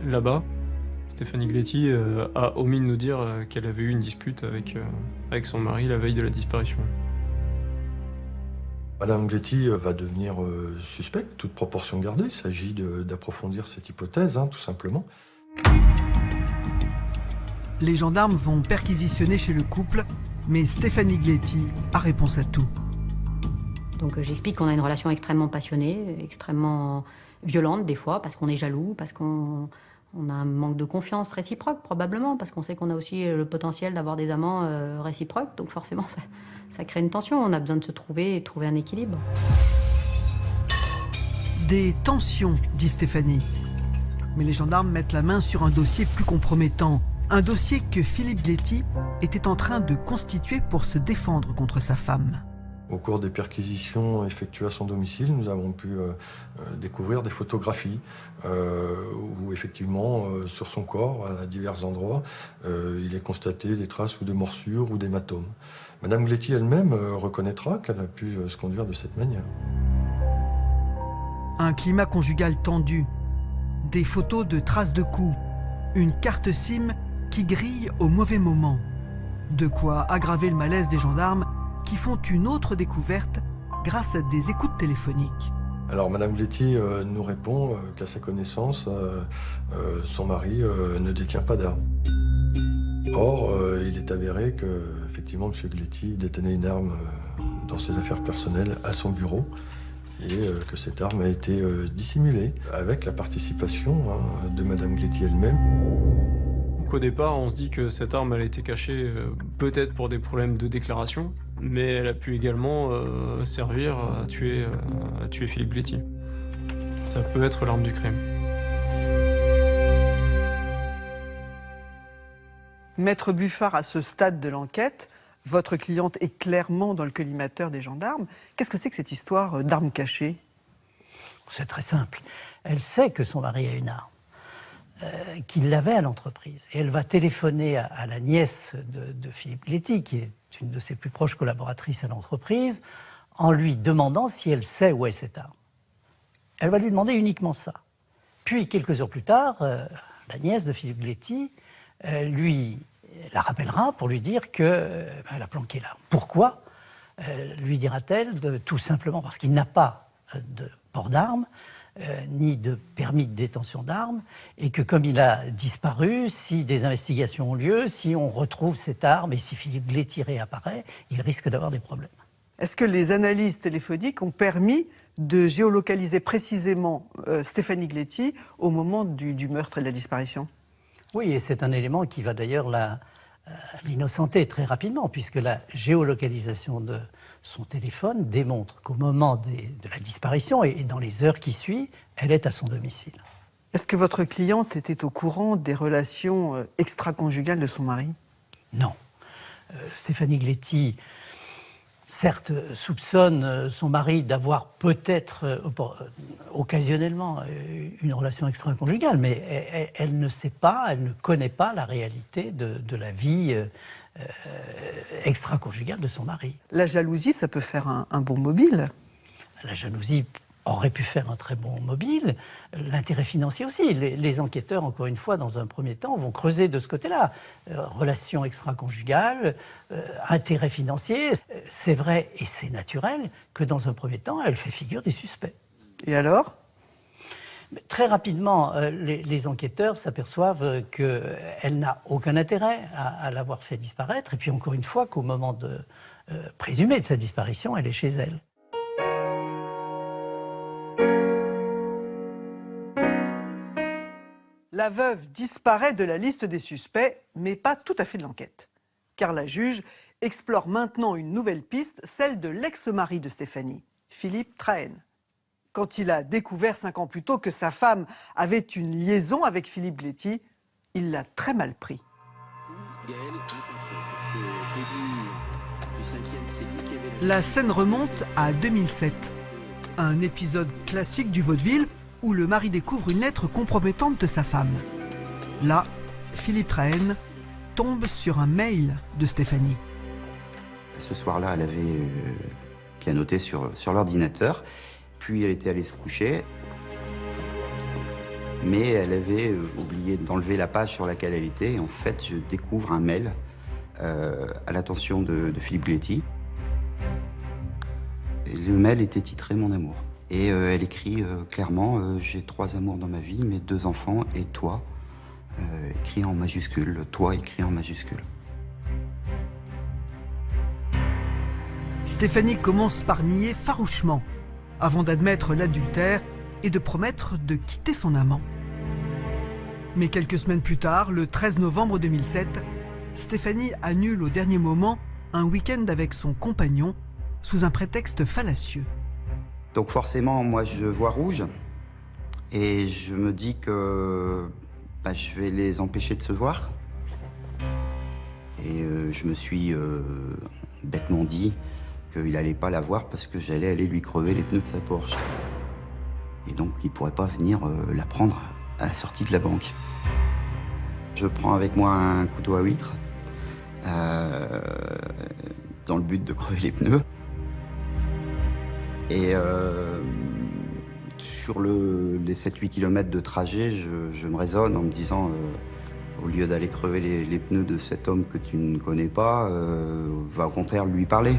là-bas. Stéphanie Gletti a omis de nous dire qu'elle avait eu une dispute avec son mari la veille de la disparition. Madame Gletti va devenir suspecte, toute proportion gardée. Il s'agit d'approfondir cette hypothèse, tout simplement. Les gendarmes vont perquisitionner chez le couple, mais Stéphanie Gletti a réponse à tout. Donc j'explique qu'on a une relation extrêmement passionnée, extrêmement violente des fois, parce qu'on est jaloux, parce qu'on a un manque de confiance réciproque probablement, parce qu'on sait qu'on a aussi le potentiel d'avoir des amants réciproques, donc forcément ça crée une tension, on a besoin de se trouver et trouver un équilibre. Des tensions, dit Stéphanie. Mais les gendarmes mettent la main sur un dossier plus compromettant. Un dossier que Philippe Gletti était en train de constituer pour se défendre contre sa femme. Au cours des perquisitions effectuées à son domicile, nous avons pu découvrir des photographies où effectivement, sur son corps, à divers endroits, il est constaté des traces ou de morsures ou d'hématomes. Madame Gletti elle-même reconnaîtra qu'elle a pu se conduire de cette manière. Un climat conjugal tendu, des photos de traces de coups, une carte SIM qui grille au mauvais moment. De quoi aggraver le malaise des gendarmes qui font une autre découverte grâce à des écoutes téléphoniques. Alors Madame Gletti nous répond qu'à sa connaissance, son mari ne détient pas d'arme. Or, il est avéré que effectivement, M. Gletti détenait une arme dans ses affaires personnelles à son bureau et que cette arme a été dissimulée avec la participation de Madame Gléty elle-même. Donc au départ, on se dit que cette arme elle a été cachée peut-être pour des problèmes de déclaration, mais elle a pu également servir à tuer Philippe Gléty. Ça peut être l'arme du crime. Maître Buffard, à ce stade de l'enquête, votre cliente est clairement dans le collimateur des gendarmes. Qu'est-ce que c'est que cette histoire d'arme cachée? C'est très simple. Elle sait que son mari a une arme, qu'il l'avait à l'entreprise. Et elle va téléphoner à la nièce de Philippe Gléty, qui est une de ses plus proches collaboratrices à l'entreprise, en lui demandant si elle sait où est cette arme. Elle va lui demander uniquement ça. Puis, quelques heures plus tard, la nièce de Philippe Gléty lui la rappellera pour lui dire qu'elle a planqué l'arme. Pourquoi lui dira-t-elle? Tout simplement parce qu'il n'a pas de port d'armes, ni de permis de détention d'armes, et que comme il a disparu, si des investigations ont lieu, si on retrouve cette arme et si Philippe Gléty réapparaît, il risque d'avoir des problèmes. Est-ce que les analyses téléphoniques ont permis de géolocaliser précisément Stéphanie Gléty au moment du meurtre et de la disparition? Oui, et c'est un élément qui va d'ailleurs l'innocenter très rapidement, puisque la géolocalisation de son téléphone démontre qu'au moment de la disparition et dans les heures qui suivent, elle est à son domicile. Est-ce que votre cliente était au courant des relations extra-conjugales de son mari? Non. Stéphanie Gléty, certes, soupçonne son mari d'avoir peut-être occasionnellement une relation extra-conjugale, mais elle ne sait pas, elle ne connaît pas la réalité de la vie extra-conjugale de son mari. La jalousie, ça peut faire un bon mobile. La jalousie aurait pu faire un très bon mobile, l'intérêt financier aussi. Les enquêteurs, encore une fois, dans un premier temps, vont creuser de ce côté-là. Relations extra-conjugales, intérêt financier. C'est vrai et c'est naturel que dans un premier temps, elle fait figure des suspects. Et alors? Très rapidement, les enquêteurs s'aperçoivent qu'elle n'a aucun intérêt à l'avoir fait disparaître. Et puis encore une fois, qu'au moment présumé de sa disparition, elle est chez elle. La veuve disparaît de la liste des suspects, mais pas tout à fait de l'enquête. Car la juge explore maintenant une nouvelle piste, celle de l'ex-mari de Stéphanie, Philippe Trahen. Quand il a découvert 5 ans plus tôt que sa femme avait une liaison avec Philippe Gléty, il l'a très mal pris. La scène remonte à 2007. Un épisode classique du vaudeville où le mari découvre une lettre compromettante de sa femme. Là, Philippe Trahen tombe sur un mail de Stéphanie. Ce soir-là, elle avait pianoté sur l'ordinateur, puis elle était allée se coucher, mais elle avait oublié d'enlever la page sur laquelle elle était. Et en fait, je découvre un mail à l'attention de Philippe Gléty. Et le mail était titré « Mon amour ». Et elle écrit clairement j'ai 3 amours dans ma vie, mes 2 enfants et toi, écrit en majuscule, toi écrit en majuscule. Stéphanie commence par nier farouchement, avant d'admettre l'adultère et de promettre de quitter son amant. Mais quelques semaines plus tard, le 13 novembre 2007, Stéphanie annule au dernier moment un week-end avec son compagnon sous un prétexte fallacieux. Donc forcément, moi, je vois rouge et je me dis que je vais les empêcher de se voir. Et je me suis bêtement dit qu'il n'allait pas la voir parce que j'allais aller lui crever les pneus de sa Porsche. Et donc, il ne pourrait pas venir la prendre à la sortie de la banque. Je prends avec moi un couteau à huître dans le but de crever les pneus. Et sur les 7-8 km de trajet, je me raisonne en me disant, au lieu d'aller crever les pneus de cet homme que tu ne connais pas, va au contraire lui parler.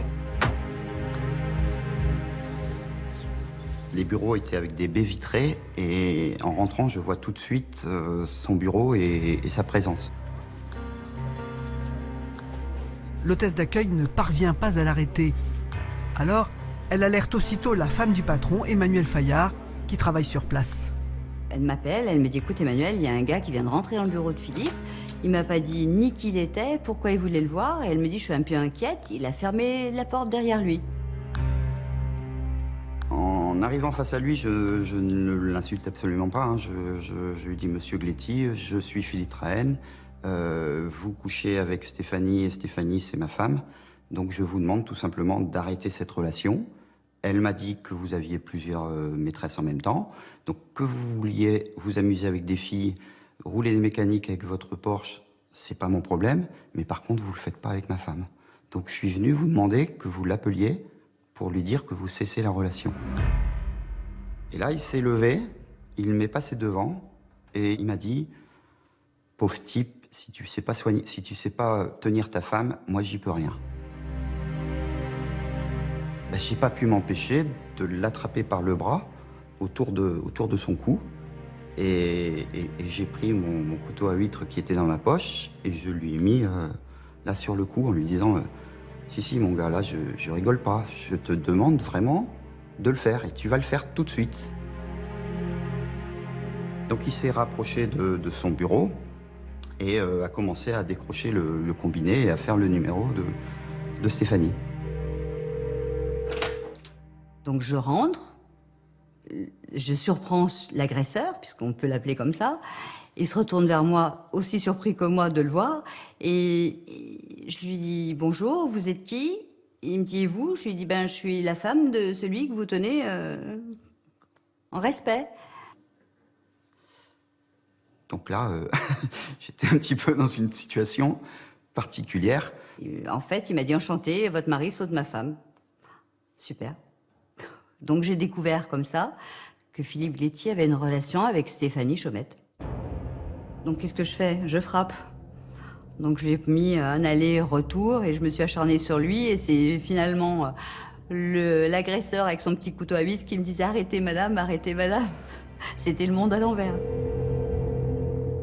Les bureaux étaient avec des baies vitrées et en rentrant, je vois tout de suite son bureau et sa présence. L'hôtesse d'accueil ne parvient pas à l'arrêter. Alors, Elle alerte aussitôt la femme du patron, Emmanuel Fayard, qui travaille sur place. Elle m'appelle, elle me dit « Écoute Emmanuel, il y a un gars qui vient de rentrer dans le bureau de Philippe. Il m'a pas dit ni qui il était, pourquoi il voulait le voir. » Et elle me dit « Je suis un peu inquiète, il a fermé la porte derrière lui. » En arrivant face à lui, je ne l'insulte absolument pas. Hein. Je lui dis « Monsieur Gletti, je suis Philippe Trahen. Vous couchez avec Stéphanie et Stéphanie, c'est ma femme. Donc je vous demande tout simplement d'arrêter cette relation. Elle m'a dit que vous aviez plusieurs maîtresses en même temps. Donc que vous vouliez vous amuser avec des filles, rouler des mécaniques avec votre Porsche, c'est pas mon problème. Mais par contre, vous le faites pas avec ma femme. Donc je suis venu vous demander que vous l'appeliez pour lui dire que vous cessez la relation. » Et là, il s'est levé, il m'est passé devant et il m'a dit « Pauvre type, si tu sais pas tenir ta femme, moi j'y peux rien. » Ben, j'ai pas pu m'empêcher de l'attraper par le bras autour de son cou et j'ai pris mon couteau à huître qui était dans ma poche et je lui ai mis là sur le cou en lui disant si mon gars, là je rigole pas, je te demande vraiment de le faire et tu vas le faire tout de suite. » Donc il s'est rapproché de son bureau et a commencé à décrocher le combiné et à faire le numéro de Stéphanie. Donc je rentre, je surprends l'agresseur, puisqu'on peut l'appeler comme ça. Il se retourne vers moi, aussi surpris que moi de le voir, et je lui dis « Bonjour, vous êtes qui ?» Il me dit « Et vous ?» Je lui dis « Ben, je suis la femme de celui que vous tenez en respect. » Donc là, j'étais un petit peu dans une situation particulière. En fait, il m'a dit « Enchanté, votre mari saute ma femme. » Super. Donc j'ai découvert comme ça que Philippe Gletti avait une relation avec Stéphanie Chaumette. Donc qu'est-ce que je fais? Je frappe. Donc je lui ai mis un aller-retour et je me suis acharnée sur lui et c'est finalement l'agresseur avec son petit couteau à huître qui me disait « Arrêtez madame, arrêtez madame ». C'était le monde à l'envers.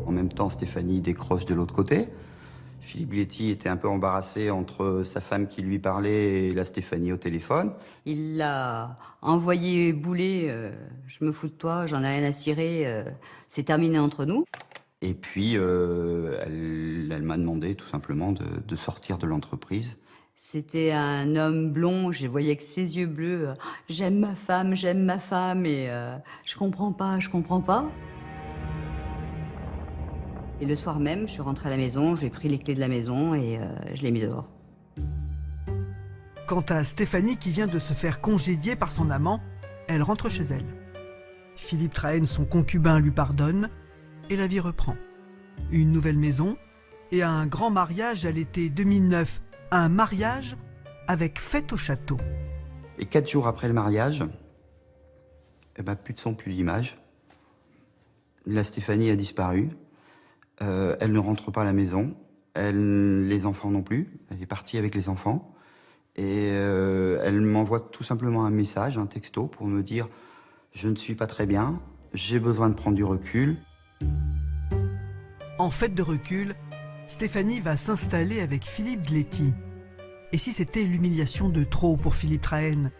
En même temps, Stéphanie décroche de l'autre côté. Philippe Gletti était un peu embarrassé entre sa femme qui lui parlait et la Stéphanie au téléphone. Il l'a envoyé bouler, je me fous de toi, j'en ai rien à cirer, c'est terminé entre nous. Et puis, elle m'a demandé tout simplement de sortir de l'entreprise. C'était un homme blond, je voyais que ses yeux bleus, j'aime ma femme, et je comprends pas. Et le soir même, je suis rentrée à la maison, je lui ai pris les clés de la maison et je l'ai mis dehors. Quant à Stéphanie qui vient de se faire congédier par son amant, elle rentre chez elle. Philippe Trahen, son concubin, lui pardonne et la vie reprend. Une nouvelle maison et un grand mariage à l'été 2009. Un mariage avec fête au château. Et 4 jours après le mariage, eh ben, plus de son, plus d'image. La Stéphanie a disparu. Elle ne rentre pas à la maison. Les enfants non plus. Elle est partie avec les enfants. Et elle m'envoie tout simplement un message, un texto, pour me dire « Je ne suis pas très bien, j'ai besoin de prendre du recul. » En fait de recul, Stéphanie va s'installer avec Philippe Gletti. Et si c'était l'humiliation de trop pour Philippe Trahen?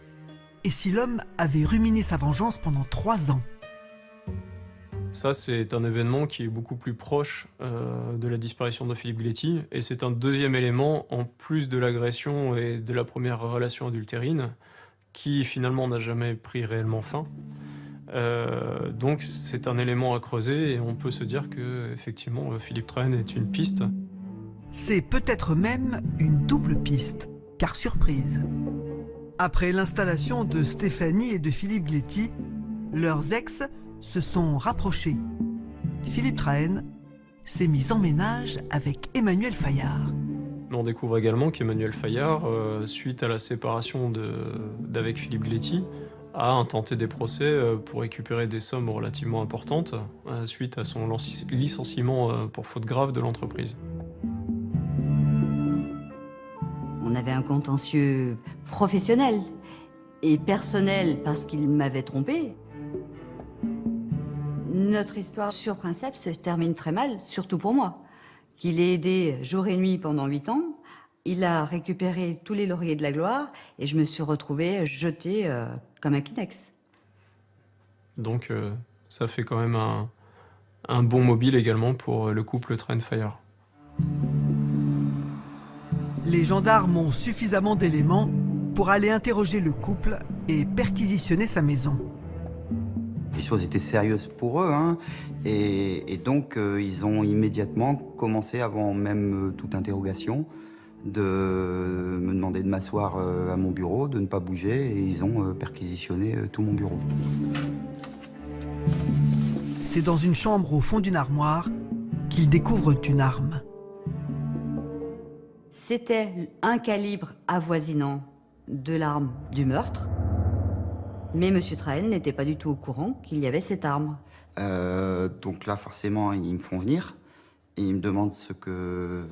Et si l'homme avait ruminé sa vengeance pendant 3 ans? Ça, c'est un événement qui est beaucoup plus proche de la disparition de Philippe Gletti. Et c'est un deuxième élément, en plus de l'agression et de la première relation adultérine, qui finalement n'a jamais pris réellement fin. Donc c'est un élément à creuser et on peut se dire que effectivement Philippe Trahen est une piste. C'est peut-être même une double piste, car surprise. Après l'installation de Stéphanie et de Philippe Gletti, leurs ex se sont rapprochés. Philippe Trahen s'est mis en ménage avec Emmanuel Fayard. On découvre également qu'Emmanuel Fayard, suite à la séparation d'avec Philippe Gletti, a intenté des procès pour récupérer des sommes relativement importantes suite à son licenciement pour faute grave de l'entreprise. On avait un contentieux professionnel et personnel parce qu'il m'avait trompé. Notre histoire sur Princeps se termine très mal, surtout pour moi, qu'il ait aidé jour et nuit pendant 8 ans Il a récupéré tous les lauriers de la gloire et je me suis retrouvée jetée comme un Kleenex. Donc ça fait quand même un bon mobile également pour le couple Train-Fire. Les gendarmes ont suffisamment d'éléments pour aller interroger le couple et perquisitionner sa maison. Les choses étaient sérieuses pour eux, hein, et donc ils ont immédiatement commencé, avant même toute interrogation, de me demander de m'asseoir à mon bureau, de ne pas bouger, et ils ont perquisitionné tout mon bureau. C'est dans une chambre au fond d'une armoire qu'ils découvrent une arme. C'était un calibre avoisinant de l'arme du meurtre. Mais M. Trahen n'était pas du tout au courant qu'il y avait cette arme. Donc là, forcément, ils me font venir et ils me demandent ce que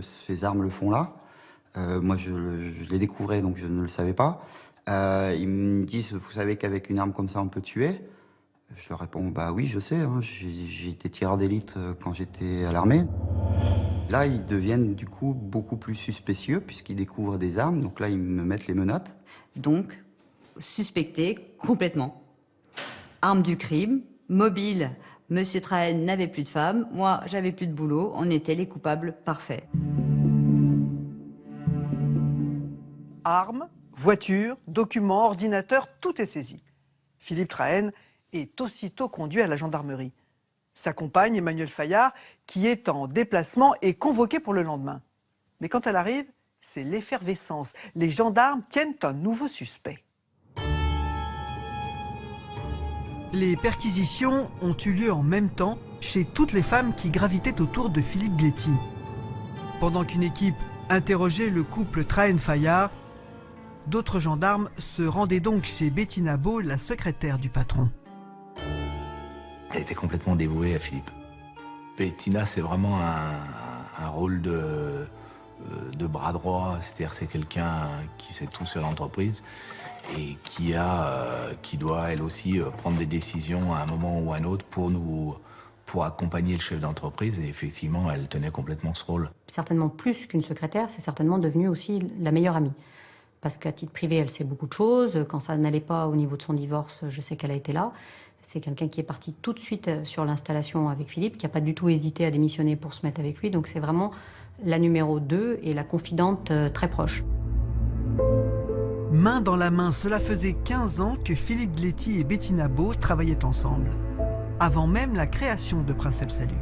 ces armes le font là. Moi, je les découvrais, donc je ne le savais pas. Ils me disent, vous savez qu'avec une arme comme ça, on peut tuer? Je leur réponds, bah oui, je sais, hein, j'ai été tireur d'élite quand j'étais à l'armée. Là, ils deviennent du coup beaucoup plus suspicieux puisqu'ils découvrent des armes. Donc là, ils me mettent les menottes. Donc, suspecté complètement. Arme du crime, mobile. Monsieur Trahen n'avait plus de femme, moi j'avais plus de boulot, on était les coupables parfaits. Armes, voitures, documents, ordinateurs, tout est saisi. Philippe Trahen est aussitôt conduit à la gendarmerie. Sa compagne, Emmanuelle Fayard, qui est en déplacement, est convoquée pour le lendemain. Mais quand elle arrive, c'est l'effervescence. Les gendarmes tiennent un nouveau suspect. Les perquisitions ont eu lieu en même temps chez toutes les femmes qui gravitaient autour de Philippe Bléty. Pendant qu'une équipe interrogeait le couple Trahen-Fayard, d'autres gendarmes se rendaient donc chez Bettina Beau, la secrétaire du patron. Elle était complètement dévouée à Philippe. Bettina, c'est vraiment un rôle de bras droit, c'est-à-dire c'est quelqu'un qui sait tout sur l'entreprise et qui doit, elle aussi, prendre des décisions à un moment ou à un autre pour accompagner le chef d'entreprise. Et effectivement, elle tenait complètement ce rôle. Certainement plus qu'une secrétaire, c'est certainement devenu aussi la meilleure amie. Parce qu'à titre privé, elle sait beaucoup de choses. Quand ça n'allait pas au niveau de son divorce, je sais qu'elle a été là. C'est quelqu'un qui est parti tout de suite sur l'installation avec Philippe, qui n'a pas du tout hésité à démissionner pour se mettre avec lui. Donc c'est vraiment la numéro 2 et la confidente très proche. Main dans la main, cela faisait 15 ans que Philippe Bléty et Bettina Beau travaillaient ensemble, avant même la création de Princeps Salut.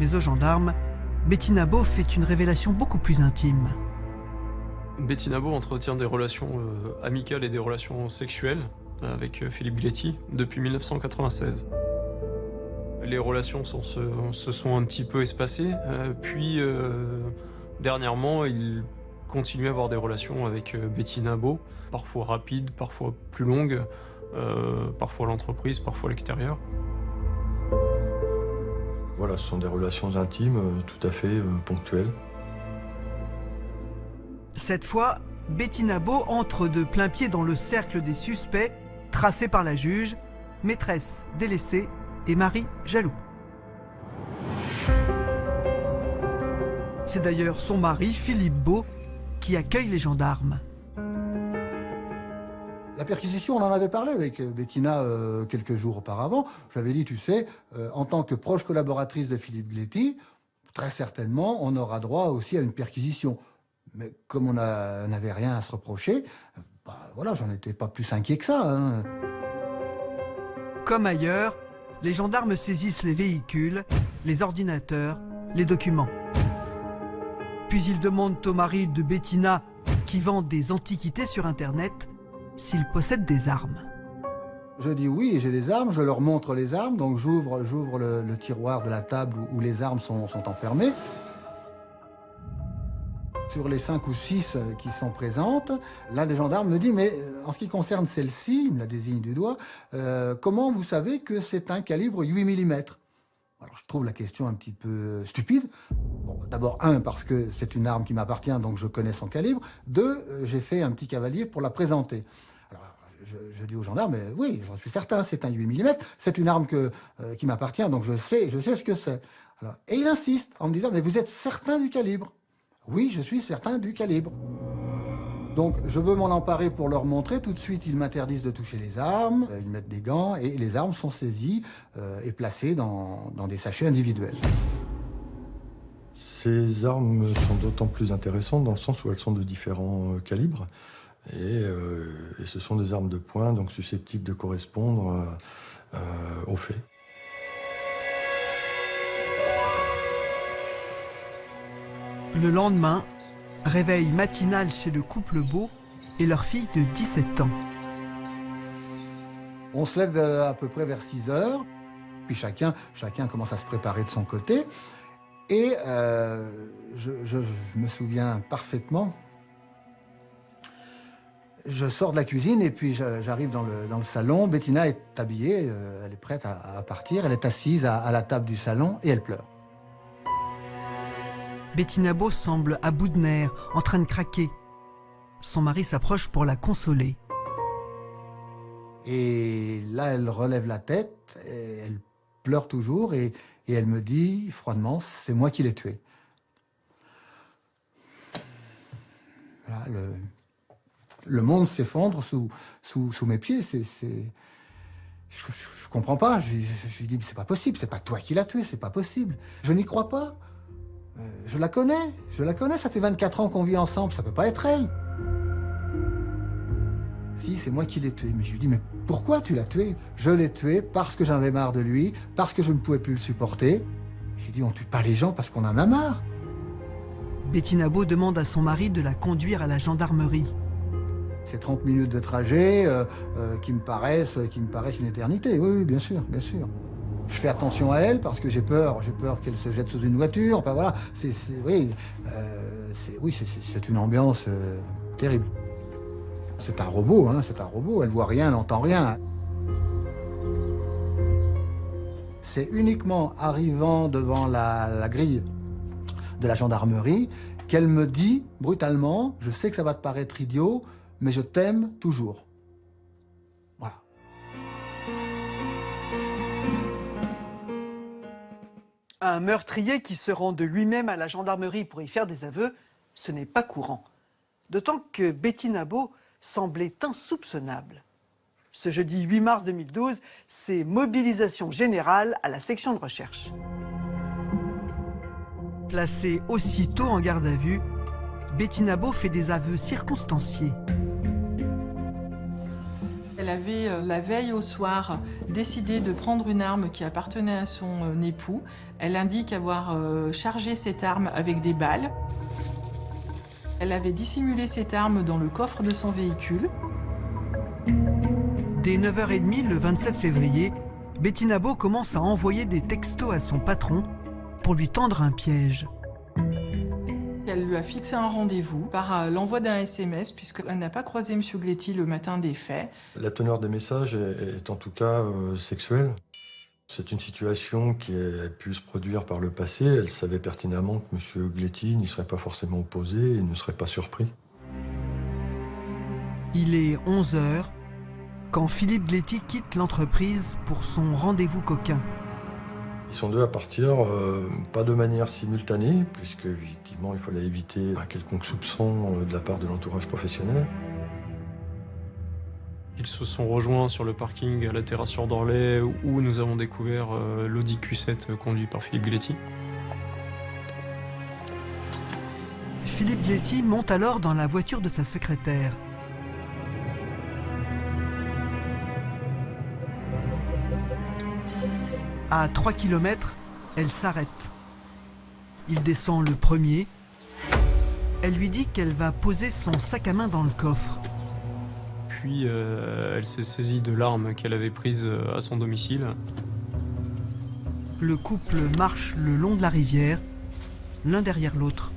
Mais aux gendarmes, Bettina Beau fait une révélation beaucoup plus intime. Bettina Beau entretient des relations amicales et des relations sexuelles avec Philippe Bléty depuis 1996. Les relations se sont un petit peu espacées, puis dernièrement, il continue à avoir des relations avec Bettina Beau, parfois rapides, parfois plus longues, parfois à l'entreprise, parfois à l'extérieur. Voilà, ce sont des relations intimes, tout à fait ponctuelles. Cette fois, Bettina Beau entre de plein pied dans le cercle des suspects tracé par la juge, maîtresse délaissée et mari jaloux. C'est d'ailleurs son mari, Philippe Beau, qui accueille les gendarmes. La perquisition, on en avait parlé avec Bettina quelques jours auparavant. Je lui avais dit, tu sais, en tant que proche collaboratrice de Philippe Bléty, très certainement, on aura droit aussi à une perquisition. Mais comme on n'avait rien à se reprocher, voilà, j'en étais pas plus inquiet que ça. Hein. Comme ailleurs, les gendarmes saisissent les véhicules, les ordinateurs, les documents. Puis ils demandent au mari de Bettina, qui vend des antiquités sur Internet, s'il possède des armes. Je dis oui, j'ai des armes, je leur montre les armes, donc j'ouvre le tiroir de la table où les armes sont enfermées. Sur les 5 ou 6 qui sont présentes, l'un des gendarmes me dit « Mais en ce qui concerne celle-ci, il me la désigne du doigt, comment vous savez que c'est un calibre 8 mm ?» Alors je trouve la question un petit peu stupide. Bon, d'abord, 1, parce que c'est une arme qui m'appartient, donc je connais son calibre. 2, j'ai fait un petit cavalier pour la présenter. Alors je dis aux gendarmes, mais oui, j'en suis certain, c'est un 8 mm, c'est une arme qui m'appartient, donc je sais ce que c'est. Et il insiste en me disant, mais vous êtes certain du calibre? Oui, je suis certain du calibre. Donc je veux m'en emparer pour leur montrer. Tout de suite, ils m'interdisent de toucher les armes, ils mettent des gants et les armes sont saisies et placées dans des sachets individuels. Ces armes sont d'autant plus intéressantes dans le sens où elles sont de différents calibres et ce sont des armes de poing, donc susceptibles de correspondre aux faits. Le lendemain, réveil matinal chez le couple Beau et leur fille de 17 ans. On se lève à peu près vers 6 heures, puis chacun commence à se préparer de son côté. Et je me souviens parfaitement, je sors de la cuisine et puis j'arrive dans le salon. Bettina est habillée, elle est prête à partir, elle est assise à la table du salon et elle pleure. Bettina Beau semble à bout de nerfs, en train de craquer. Son mari s'approche pour la consoler. Et là, elle relève la tête, et elle pleure toujours et elle me dit froidement, c'est moi qui l'ai tué. Là, le monde s'effondre sous mes pieds. Je comprends pas. Je lui dis, c'est pas possible, c'est pas toi qui l'as tué, c'est pas possible. Je n'y crois pas. Je la connais, ça fait 24 ans qu'on vit ensemble, ça peut pas être elle. Si, c'est moi qui l'ai tué. Mais je lui dis, mais pourquoi tu l'as tué? Je l'ai tué parce que j'en avais marre de lui, parce que je ne pouvais plus le supporter. Je lui dis, on tue pas les gens parce qu'on en a marre. Bettina Beau demande à son mari de la conduire à la gendarmerie. C'est 30 minutes de trajet qui me paraissent une éternité. Oui, bien sûr, bien sûr. Je fais attention à elle parce que j'ai peur qu'elle se jette sous une voiture. Enfin voilà, c'est une ambiance terrible. C'est un robot, hein, c'est un robot. Elle voit rien, elle n'entend rien. C'est uniquement arrivant devant la grille de la gendarmerie qu'elle me dit brutalement, je sais que ça va te paraître idiot, mais je t'aime toujours. Voilà. Un meurtrier qui se rend de lui-même à la gendarmerie pour y faire des aveux, ce n'est pas courant. D'autant que Bettina Beau semblait insoupçonnable. Ce jeudi 8 mars 2012, c'est mobilisation générale à la section de recherche. Placée aussitôt en garde à vue, Bettina Beau fait des aveux circonstanciés. Elle avait, la veille au soir, décidé de prendre une arme qui appartenait à son époux. Elle indique avoir chargé cette arme avec des balles. Elle avait dissimulé cette arme dans le coffre de son véhicule. Dès 9h30 le 27 février, Bettina Beau commence à envoyer des textos à son patron pour lui tendre un piège. Elle lui a fixé un rendez-vous par l'envoi d'un SMS puisqu'elle n'a pas croisé M. Gletti le matin des faits. La teneur des messages est en tout cas sexuelle. C'est une situation qui a pu se produire par le passé. Elle savait pertinemment que M. Gletti n'y serait pas forcément opposé et ne serait pas surpris. Il est 11h quand Philippe Gletti quitte l'entreprise pour son rendez-vous coquin. Ils sont deux à partir, pas de manière simultanée, puisque effectivement il fallait éviter un quelconque soupçon de la part de l'entourage professionnel. Ils se sont rejoints sur le parking à la Terrassure d'Orlais où nous avons découvert l'Audi Q7 conduit par Philippe Gletti. Philippe Gletti monte alors dans la voiture de sa secrétaire. À 3 km, elle s'arrête. Il descend le premier. Elle lui dit qu'elle va poser son sac à main dans le coffre. Puis elle s'est saisie de l'arme qu'elle avait prise à son domicile. Le couple marche le long de la rivière, l'un derrière l'autre.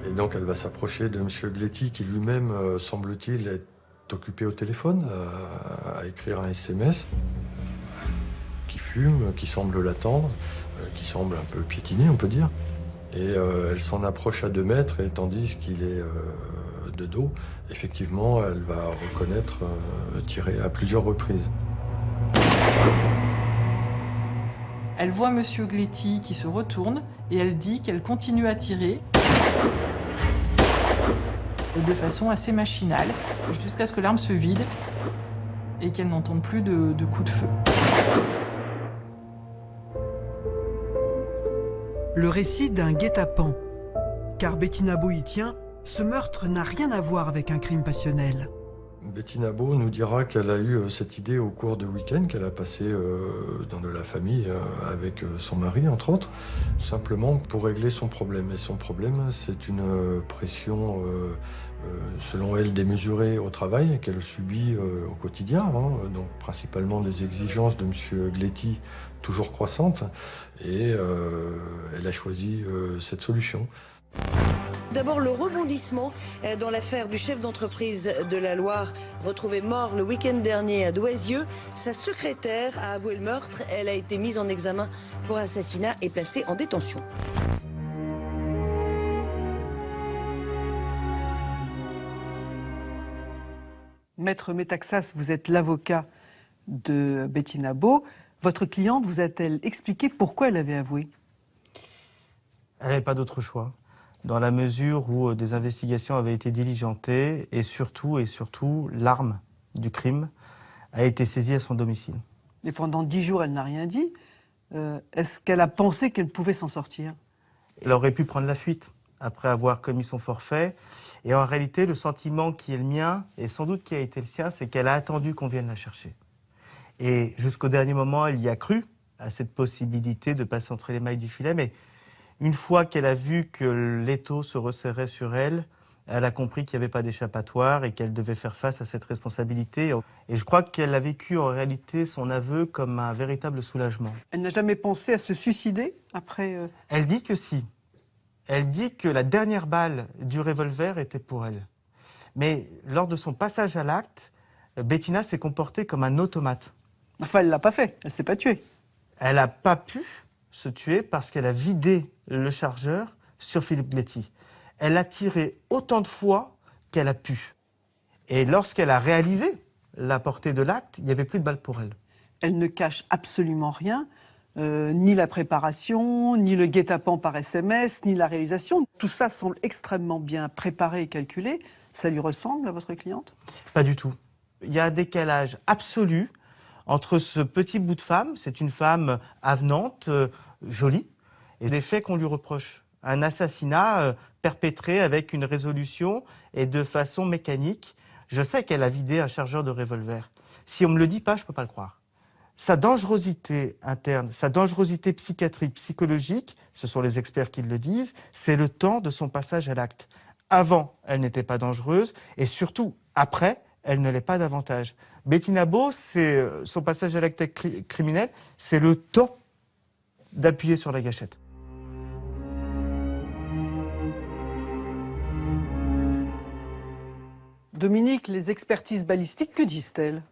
Et donc elle va s'approcher de M. Gletti qui lui-même, semble-t-il, est occupé au téléphone à écrire un SMS. Qui fume, qui semble l'attendre, qui semble un peu piétiner, on peut dire. Et elle s'en approche à 2 mètres, et tandis qu'il est de dos, effectivement, elle va reconnaître tirer à plusieurs reprises. Elle voit M. Gletti qui se retourne et elle dit qu'elle continue à tirer. de façon assez machinale, jusqu'à ce que l'arme se vide et qu'elle n'entende plus de coups de feu. Le récit d'un guet-apens. Car Bettina Beau y tient, ce meurtre n'a rien à voir avec un crime passionnel. Bettina Beau nous dira qu'elle a eu cette idée au cours de week-end qu'elle a passé dans la famille avec son mari, entre autres, simplement pour régler son problème. Et son problème, c'est une pression, selon elle, démesurée au travail qu'elle subit au quotidien, hein, donc principalement des exigences de M. Gletti toujours croissantes, et elle a choisi cette solution. D'abord, le rebondissement dans l'affaire du chef d'entreprise de la Loire, retrouvé mort le week-end dernier à Doisieux. Sa secrétaire a avoué le meurtre. Elle a été mise en examen pour assassinat et placée en détention. Maître Metaxas, vous êtes l'avocat de Bettina Beau. Votre cliente vous a-t-elle expliqué pourquoi elle avait avoué? Elle n'avait pas d'autre choix, dans la mesure où des investigations avaient été diligentées et surtout, l'arme du crime a été saisie à son domicile. Et pendant 10 jours, elle n'a rien dit. Est-ce qu'elle a pensé qu'elle pouvait s'en sortir? Elle aurait pu prendre la fuite après avoir commis son forfait. Et en réalité, le sentiment qui est le mien, et sans doute qui a été le sien, c'est qu'elle a attendu qu'on vienne la chercher. Et jusqu'au dernier moment, elle y a cru à cette possibilité de passer entre les mailles du filet, mais une fois qu'elle a vu que l'étau se resserrait sur elle, elle a compris qu'il n'y avait pas d'échappatoire et qu'elle devait faire face à cette responsabilité. Et je crois qu'elle a vécu en réalité son aveu comme un véritable soulagement. Elle n'a jamais pensé à se suicider après Elle dit que si. Elle dit que la dernière balle du revolver était pour elle. Mais lors de son passage à l'acte, Bettina s'est comportée comme un automate. Enfin, elle ne l'a pas fait, elle ne s'est pas tuée. Elle n'a pas pu se tuer parce qu'elle a vidé le chargeur sur Philippe Gletti. Elle a tiré autant de fois qu'elle a pu. Et lorsqu'elle a réalisé la portée de l'acte, il n'y avait plus de balles pour elle. Elle ne cache absolument rien, ni la préparation, ni le guet-apens par SMS, ni la réalisation. Tout ça semble extrêmement bien préparé et calculé. Ça lui ressemble à votre cliente? Pas du tout. Il y a un décalage absolu entre ce petit bout de femme, c'est une femme avenante, jolie, et les faits qu'on lui reproche. Un assassinat perpétré avec une résolution et de façon mécanique. Je sais qu'elle a vidé un chargeur de revolver. Si on ne me le dit pas, je ne peux pas le croire. Sa dangerosité interne, sa dangerosité psychiatrique, psychologique, ce sont les experts qui le disent, c'est le temps de son passage à l'acte. Avant, elle n'était pas dangereuse, et surtout, après, elle ne l'est pas davantage. Bettina Beau, c'est son passage à l'acte criminel, c'est le temps d'appuyer sur la gâchette. Dominique, les expertises balistiques, que disent-elles?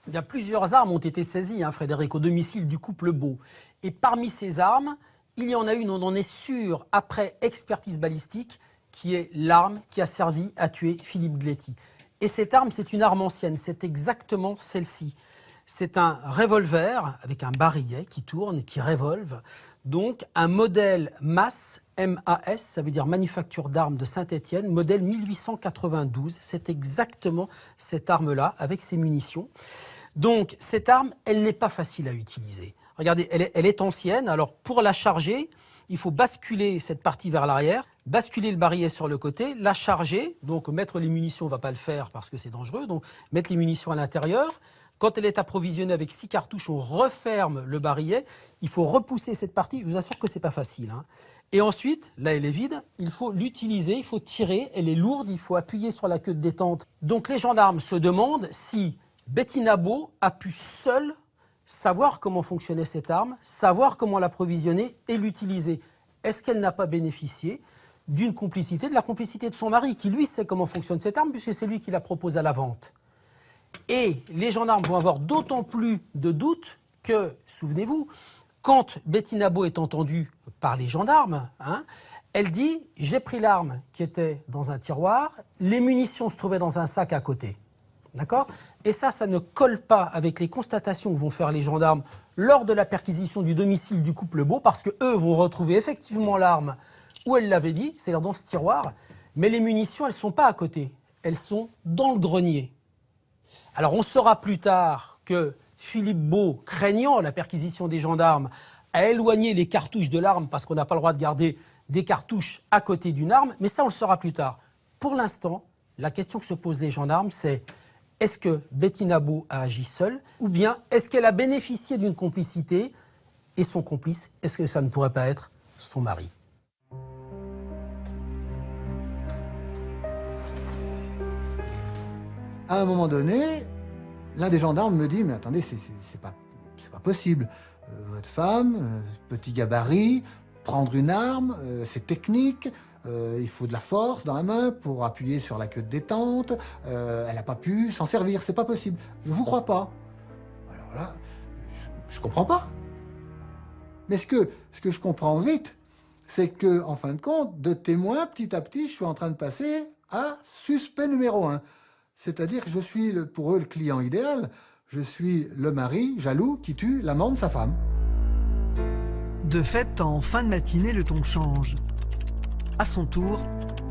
Eh bien, plusieurs armes ont été saisies, Frédéric, au domicile du couple Beau. Et parmi ces armes, il y en a une, on en est sûr, après expertise balistique, qui est l'arme qui a servi à tuer Philippe Gletti. Et cette arme, c'est une arme ancienne, c'est exactement celle-ci. C'est un revolver avec un barillet qui tourne et qui revolve. Donc un modèle MAS, M-A-S, ça veut dire Manufacture d'armes de Saint-Étienne, modèle 1892. C'est exactement cette arme-là avec ses munitions. Donc cette arme, elle n'est pas facile à utiliser. Regardez, elle est ancienne. Alors pour la charger, il faut basculer cette partie vers l'arrière, basculer le barillet sur le côté, la charger. Donc mettre les munitions, on ne va pas le faire parce que c'est dangereux. Donc mettre les munitions à l'intérieur. Quand elle est approvisionnée avec 6 cartouches, on referme le barillet. Il faut repousser cette partie. Je vous assure que ce n'est pas facile. Et ensuite, là elle est vide, il faut l'utiliser, il faut tirer. Elle est lourde, il faut appuyer sur la queue de détente. Donc les gendarmes se demandent si Bettina Beau a pu seule savoir comment fonctionnait cette arme, savoir comment l'approvisionner et l'utiliser. Est-ce qu'elle n'a pas bénéficié d'une complicité, de la complicité de son mari, qui lui sait comment fonctionne cette arme, puisque c'est lui qui la propose à la vente. Et les gendarmes vont avoir d'autant plus de doutes que, souvenez-vous, quand Bettina Beau est entendue par les gendarmes, elle dit « j'ai pris l'arme qui était dans un tiroir, les munitions se trouvaient dans un sac à côté ». D'accord ? Et ça ne colle pas avec les constatations que vont faire les gendarmes lors de la perquisition du domicile du couple Beau, parce qu'eux vont retrouver effectivement l'arme où elle l'avait dit, c'est-à-dire dans ce tiroir, mais les munitions, elles ne sont pas à côté, elles sont dans le grenier. Alors on saura plus tard que Philippe Beau, craignant la perquisition des gendarmes, a éloigné les cartouches de l'arme parce qu'on n'a pas le droit de garder des cartouches à côté d'une arme, mais ça on le saura plus tard. Pour l'instant, la question que se posent les gendarmes, c'est est-ce que Bettina Beau a agi seule ou bien est-ce qu'elle a bénéficié d'une complicité et son complice, est-ce que ça ne pourrait pas être son mari? À un moment donné, l'un des gendarmes me dit « Mais attendez, c'est pas possible. Votre femme, petit gabarit, prendre une arme, c'est technique, il faut de la force dans la main pour appuyer sur la queue de détente, elle n'a pas pu s'en servir, c'est pas possible. Je vous crois pas. » Alors là, je comprends pas. Mais ce que je comprends vite, c'est que, en fin de compte, de témoin, petit à petit, je suis en train de passer à suspect numéro 1. C'est-à-dire que je suis, pour eux, le client idéal. Je suis le mari jaloux qui tue l'amant de sa femme. De fait, en fin de matinée, le ton change. À son tour,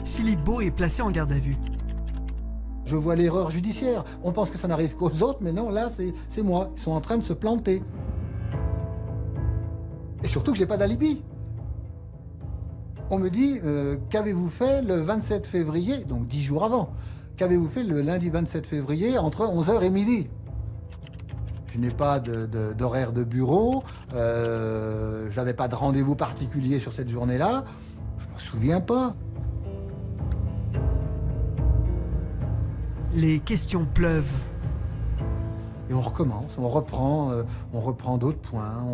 Philippe Beau est placé en garde à vue. Je vois l'erreur judiciaire. On pense que ça n'arrive qu'aux autres, mais non, là, c'est moi. Ils sont en train de se planter. Et surtout que j'ai pas d'alibi. On me dit, qu'avez-vous fait le 27 février, donc 10 jours avant? Qu'avez-vous fait le lundi 27 février entre 11h et midi? Je n'ai pas d'horaire de bureau, je n'avais pas de rendez-vous particulier sur cette journée-là, je ne me souviens pas. Les questions pleuvent. Et on recommence, on reprend d'autres points,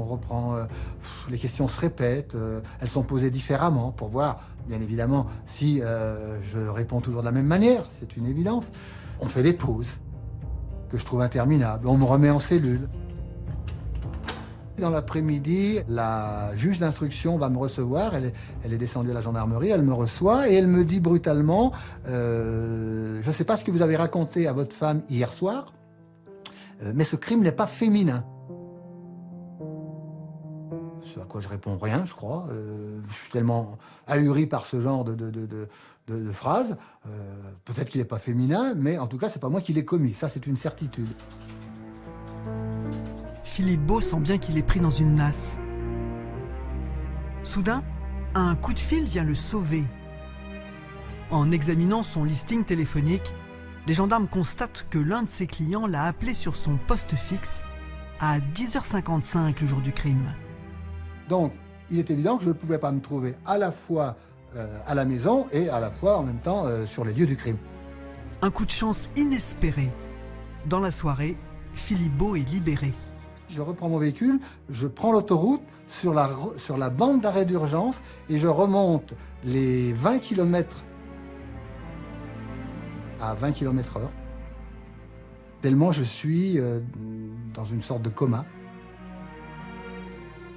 les questions se répètent, elles sont posées différemment pour voir, bien évidemment, si je réponds toujours de la même manière, c'est une évidence. On fait des pauses que je trouve interminables, on me remet en cellule. Dans l'après-midi, la juge d'instruction va me recevoir, elle est descendue à la gendarmerie, elle me reçoit et elle me dit brutalement je ne sais pas ce que vous avez raconté à votre femme hier soir, mais ce crime n'est pas féminin. Ce à quoi je réponds rien, je crois. Je suis tellement ahuri par ce genre de phrases. Peut-être qu'il n'est pas féminin, mais en tout cas, c'est pas moi qui l'ai commis. Ça, c'est une certitude. Philippe Beau sent bien qu'il est pris dans une nasse. Soudain, un coup de fil vient le sauver. En examinant son listing téléphonique, les gendarmes constatent que l'un de ses clients l'a appelé sur son poste fixe à 10h55 le jour du crime. Donc, il est évident que je ne pouvais pas me trouver à la fois à la maison et à la fois en même temps sur les lieux du crime. Un coup de chance inespéré. Dans la soirée, Philippe Beau est libéré. Je reprends mon véhicule, je prends l'autoroute sur la bande d'arrêt d'urgence et je remonte les 20 km à 20 km/h, tellement je suis dans une sorte de coma.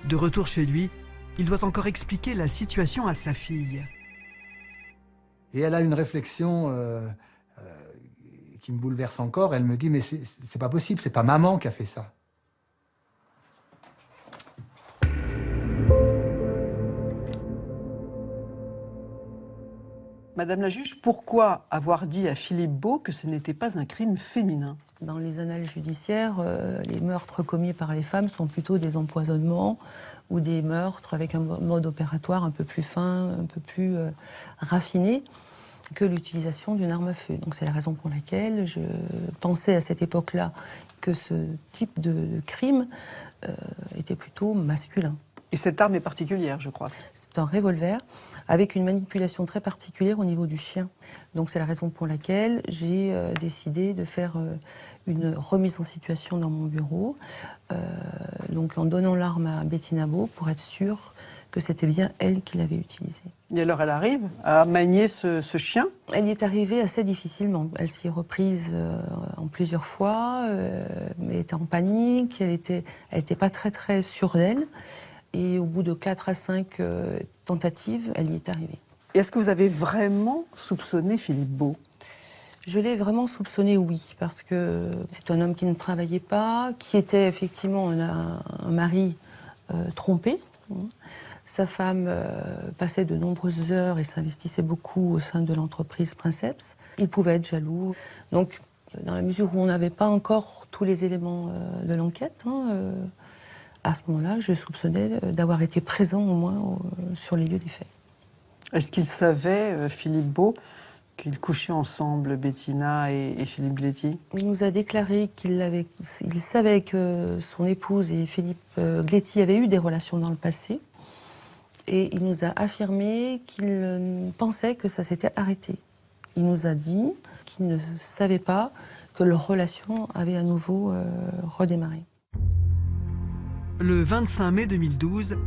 De retour chez lui, il doit encore expliquer la situation à sa fille. Et elle a une réflexion qui me bouleverse encore. Elle me dit « Mais c'est pas possible, c'est pas maman qui a fait ça. » Madame la juge, pourquoi avoir dit à Philippe Beau que ce n'était pas un crime féminin? Dans les annales judiciaires, les meurtres commis par les femmes sont plutôt des empoisonnements ou des meurtres avec un mode opératoire un peu plus fin, un peu plus raffiné que l'utilisation d'une arme à feu. Donc c'est la raison pour laquelle je pensais à cette époque-là que ce type de crime était plutôt masculin. Et cette arme est particulière, je crois. C'est un revolver avec une manipulation très particulière au niveau du chien. Donc c'est la raison pour laquelle j'ai décidé de faire une remise en situation dans mon bureau, donc en donnant l'arme à Bettina Beau pour être sûre que c'était bien elle qui l'avait utilisée. Et alors elle arrive à manier ce chien? Elle y est arrivée assez difficilement. Elle s'y est reprise en plusieurs fois, elle était en panique, elle était pas très sûre d'elle. Et au bout de 4 à 5 tentatives, elle y est arrivée. Est-ce que vous avez vraiment soupçonné Philippe Beau? Je l'ai vraiment soupçonné, oui, parce que c'est un homme qui ne travaillait pas, qui était effectivement un mari trompé, Sa femme passait de nombreuses heures et s'investissait beaucoup au sein de l'entreprise Princeps. Il pouvait être jaloux. Donc, dans la mesure où on n'avait pas encore tous les éléments de l'enquête, à ce moment-là, je soupçonnais d'avoir été présent au moins sur les lieux des faits. Est-ce qu'il savait, Philippe Beau, qu'ils couchaient ensemble, Bettina et Philippe Gléty? Il nous a déclaré qu'il savait que son épouse et Philippe Gléty avaient eu des relations dans le passé. Et il nous a affirmé qu'il pensait que ça s'était arrêté. Il nous a dit qu'il ne savait pas que leur relation avait à nouveau redémarré. Le 25 mai 2012,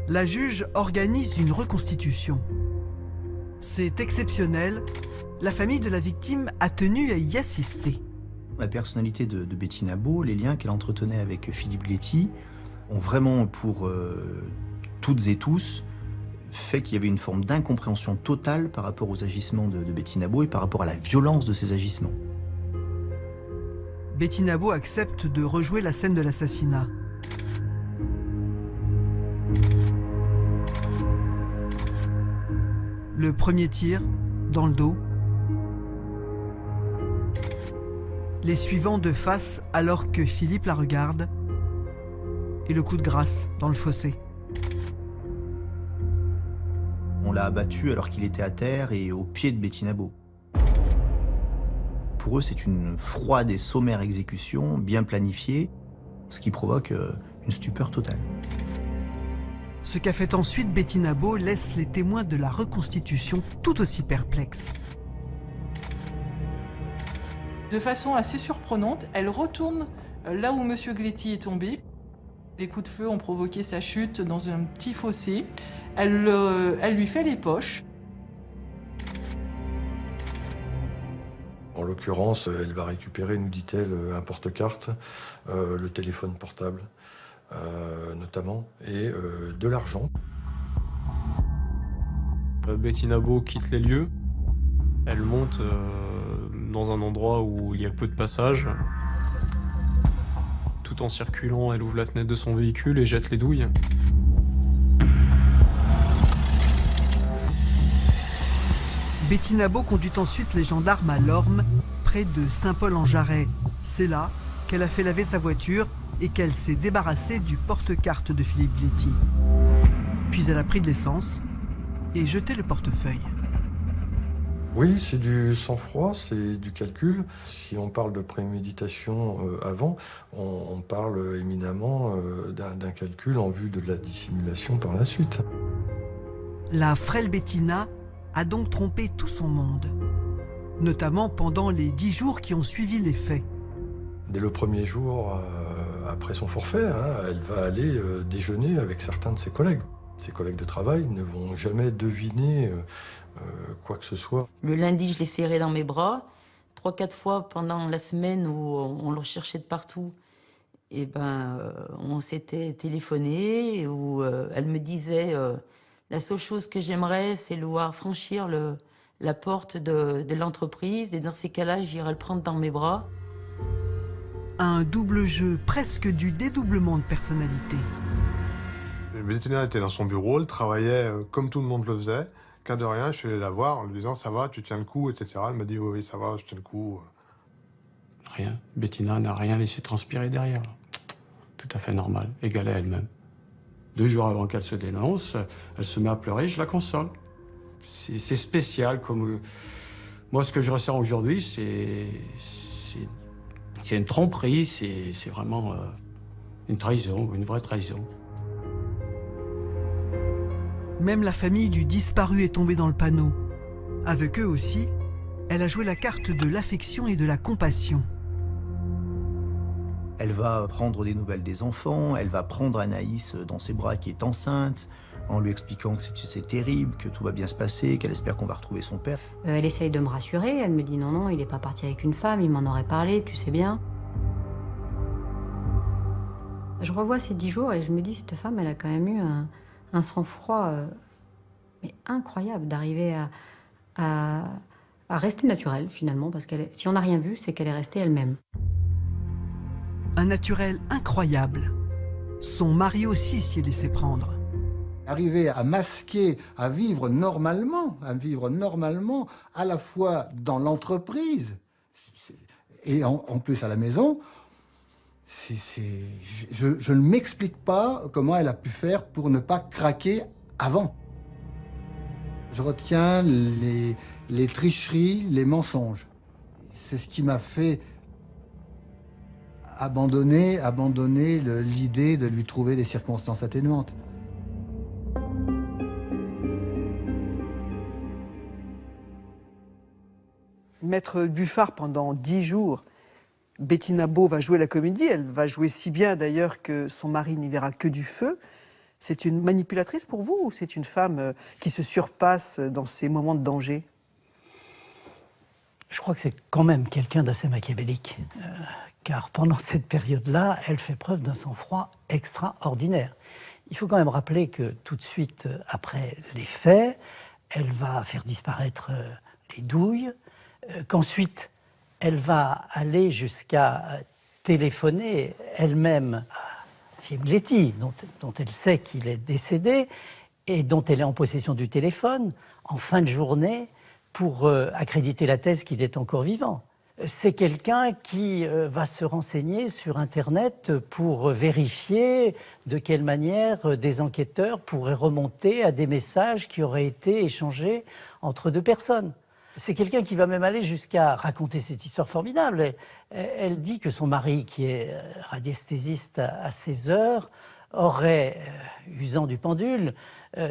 la juge organise une reconstitution. C'est exceptionnel, la famille de la victime a tenu à y assister. La personnalité de Bettina Beau, les liens qu'elle entretenait avec Philippe Gléty, ont vraiment, pour toutes et tous, fait qu'il y avait une forme d'incompréhension totale par rapport aux agissements de Bettina Beau et par rapport à la violence de ces agissements. Bettina Beau accepte de rejouer la scène de l'assassinat. Le premier tir, dans le dos. Les suivants de face alors que Philippe la regarde. Et le coup de grâce dans le fossé. On l'a abattu alors qu'il était à terre et au pied de Bettina Beau. Pour eux, c'est une froide et sommaire exécution, bien planifiée, ce qui provoque une stupeur totale. Ce qu'a fait ensuite Bettina Beau laisse les témoins de la reconstitution tout aussi perplexes. De façon assez surprenante, elle retourne là où M. Gléty est tombé. Les coups de feu ont provoqué sa chute dans un petit fossé. Elle lui fait les poches. En l'occurrence, elle va récupérer, nous dit-elle, un porte-carte, le téléphone portable notamment, et de l'argent. Bettina Beau quitte les lieux. Elle monte dans un endroit où il y a peu de passages. Tout en circulant, elle ouvre la fenêtre de son véhicule et jette les douilles. Bettina Beau conduit ensuite les gendarmes à Lorme, près de Saint-Paul-en-Jarret. C'est là qu'elle a fait laver sa voiture et qu'elle s'est débarrassée du porte-carte de Philippe Gléty. Puis elle a pris de l'essence et jeté le portefeuille. Oui, c'est du sang-froid, c'est du calcul. Si on parle de préméditation avant, on parle éminemment d'un calcul en vue de la dissimulation par la suite. La frêle Bettina a donc trompé tout son monde, notamment pendant les 10 jours qui ont suivi les faits. Dès le premier jour, après son forfait, elle va aller déjeuner avec certains de ses collègues. Ses collègues de travail ne vont jamais deviner quoi que ce soit. Le lundi, je l'ai serré dans mes bras. 3-4 fois pendant la semaine où on le recherchait de partout, et on s'était téléphoné, où elle me disait la seule chose que j'aimerais, c'est le voir franchir la porte de l'entreprise, et dans ces cas-là, j'irai le prendre dans mes bras. Un double jeu, presque du dédoublement de personnalité. Bettina était dans son bureau, elle travaillait comme tout le monde le faisait. Cas de rien, je suis allé la voir en lui disant « ça va, tu tiens le coup », etc. Elle m'a dit « oui, ça va, je tiens le coup ». Rien. Bettina n'a rien laissé transpirer derrière. Tout à fait normal, égal à elle-même. 2 jours avant qu'elle se dénonce, elle se met à pleurer, je la console. C'est spécial comme... Moi, ce que je ressens aujourd'hui, c'est une tromperie, c'est vraiment une trahison, une vraie trahison. Même la famille du disparu est tombée dans le panneau. Avec eux aussi, elle a joué la carte de l'affection et de la compassion. Elle va prendre des nouvelles des enfants, elle va prendre Anaïs dans ses bras qui est enceinte, en lui expliquant que c'est terrible, que tout va bien se passer, qu'elle espère qu'on va retrouver son père. Elle essaye de me rassurer, elle me dit non, il n'est pas parti avec une femme, il m'en aurait parlé, tu sais bien. Je revois ces 10 jours et je me dis, cette femme, elle a quand même eu un sang-froid mais incroyable d'arriver à rester naturelle finalement, parce que si on n'a rien vu, c'est qu'elle est restée elle-même. Un naturel incroyable. Son mari aussi s'y est laissé prendre. Arriver à masquer, à vivre normalement, à la fois dans l'entreprise et en plus à la maison, je ne m'explique pas comment elle a pu faire pour ne pas craquer avant. Je retiens les tricheries, les mensonges. C'est ce qui m'a fait abandonner l'idée de lui trouver des circonstances atténuantes. Maître Buffard, pendant 10 jours, Bettina Beau va jouer la comédie. Elle va jouer si bien d'ailleurs que son mari n'y verra que du feu. C'est une manipulatrice pour vous ou c'est une femme qui se surpasse dans ces moments de danger? Je crois que c'est quand même quelqu'un d'assez machiavélique. Car pendant cette période-là, elle fait preuve d'un sang-froid extraordinaire. Il faut quand même rappeler que tout de suite après les faits, elle va faire disparaître les douilles, qu'ensuite elle va aller jusqu'à téléphoner elle-même à Fiebletti, dont elle sait qu'il est décédé et dont elle est en possession du téléphone en fin de journée pour accréditer la thèse qu'il est encore vivant. C'est quelqu'un qui va se renseigner sur Internet pour vérifier de quelle manière des enquêteurs pourraient remonter à des messages qui auraient été échangés entre deux personnes. C'est quelqu'un qui va même aller jusqu'à raconter cette histoire formidable. Elle dit que son mari, qui est radiesthésiste à 16 heures, aurait, usant du pendule,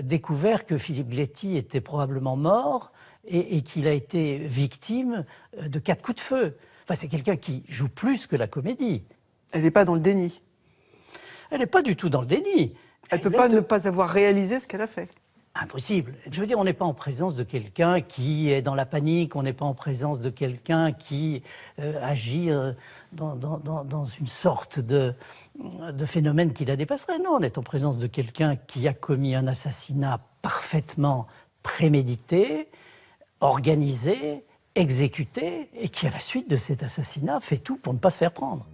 découvert que Philippe Gletti était probablement mort et qu'il a été victime de 4 coups de feu. Enfin, c'est quelqu'un qui joue plus que la comédie. Elle n'est pas dans le déni. Elle n'est pas du tout dans le déni. Elle ne peut pas ne pas avoir réalisé ce qu'elle a fait. Impossible. Je veux dire, on n'est pas en présence de quelqu'un qui est dans la panique, on n'est pas en présence de quelqu'un qui agit dans une sorte de phénomène qui la dépasserait. Non, on est en présence de quelqu'un qui a commis un assassinat parfaitement prémédité, organisé, exécuté, et qui, à la suite de cet assassinat, fait tout pour ne pas se faire prendre.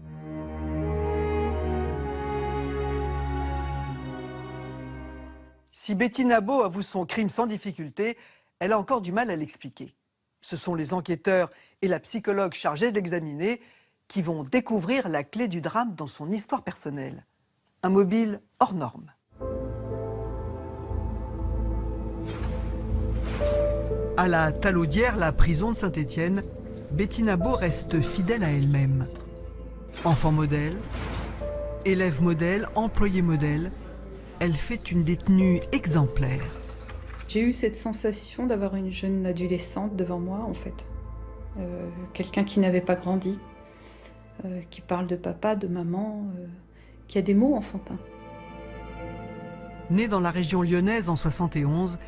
Si Bettina Beau avoue son crime sans difficulté, elle a encore du mal à l'expliquer. Ce sont les enquêteurs et la psychologue chargée de l'examiner qui vont découvrir la clé du drame dans son histoire personnelle. Un mobile hors norme. À la Talaudière, la prison de Saint-Étienne, Bettina Beau reste fidèle à elle-même. Enfant modèle, élève modèle, employé modèle, elle fait une détenue exemplaire. J'ai eu cette sensation d'avoir une jeune adolescente devant moi, en fait. Quelqu'un qui n'avait pas grandi, qui parle de papa, de maman, qui a des mots enfantins. Née dans la région lyonnaise en 71,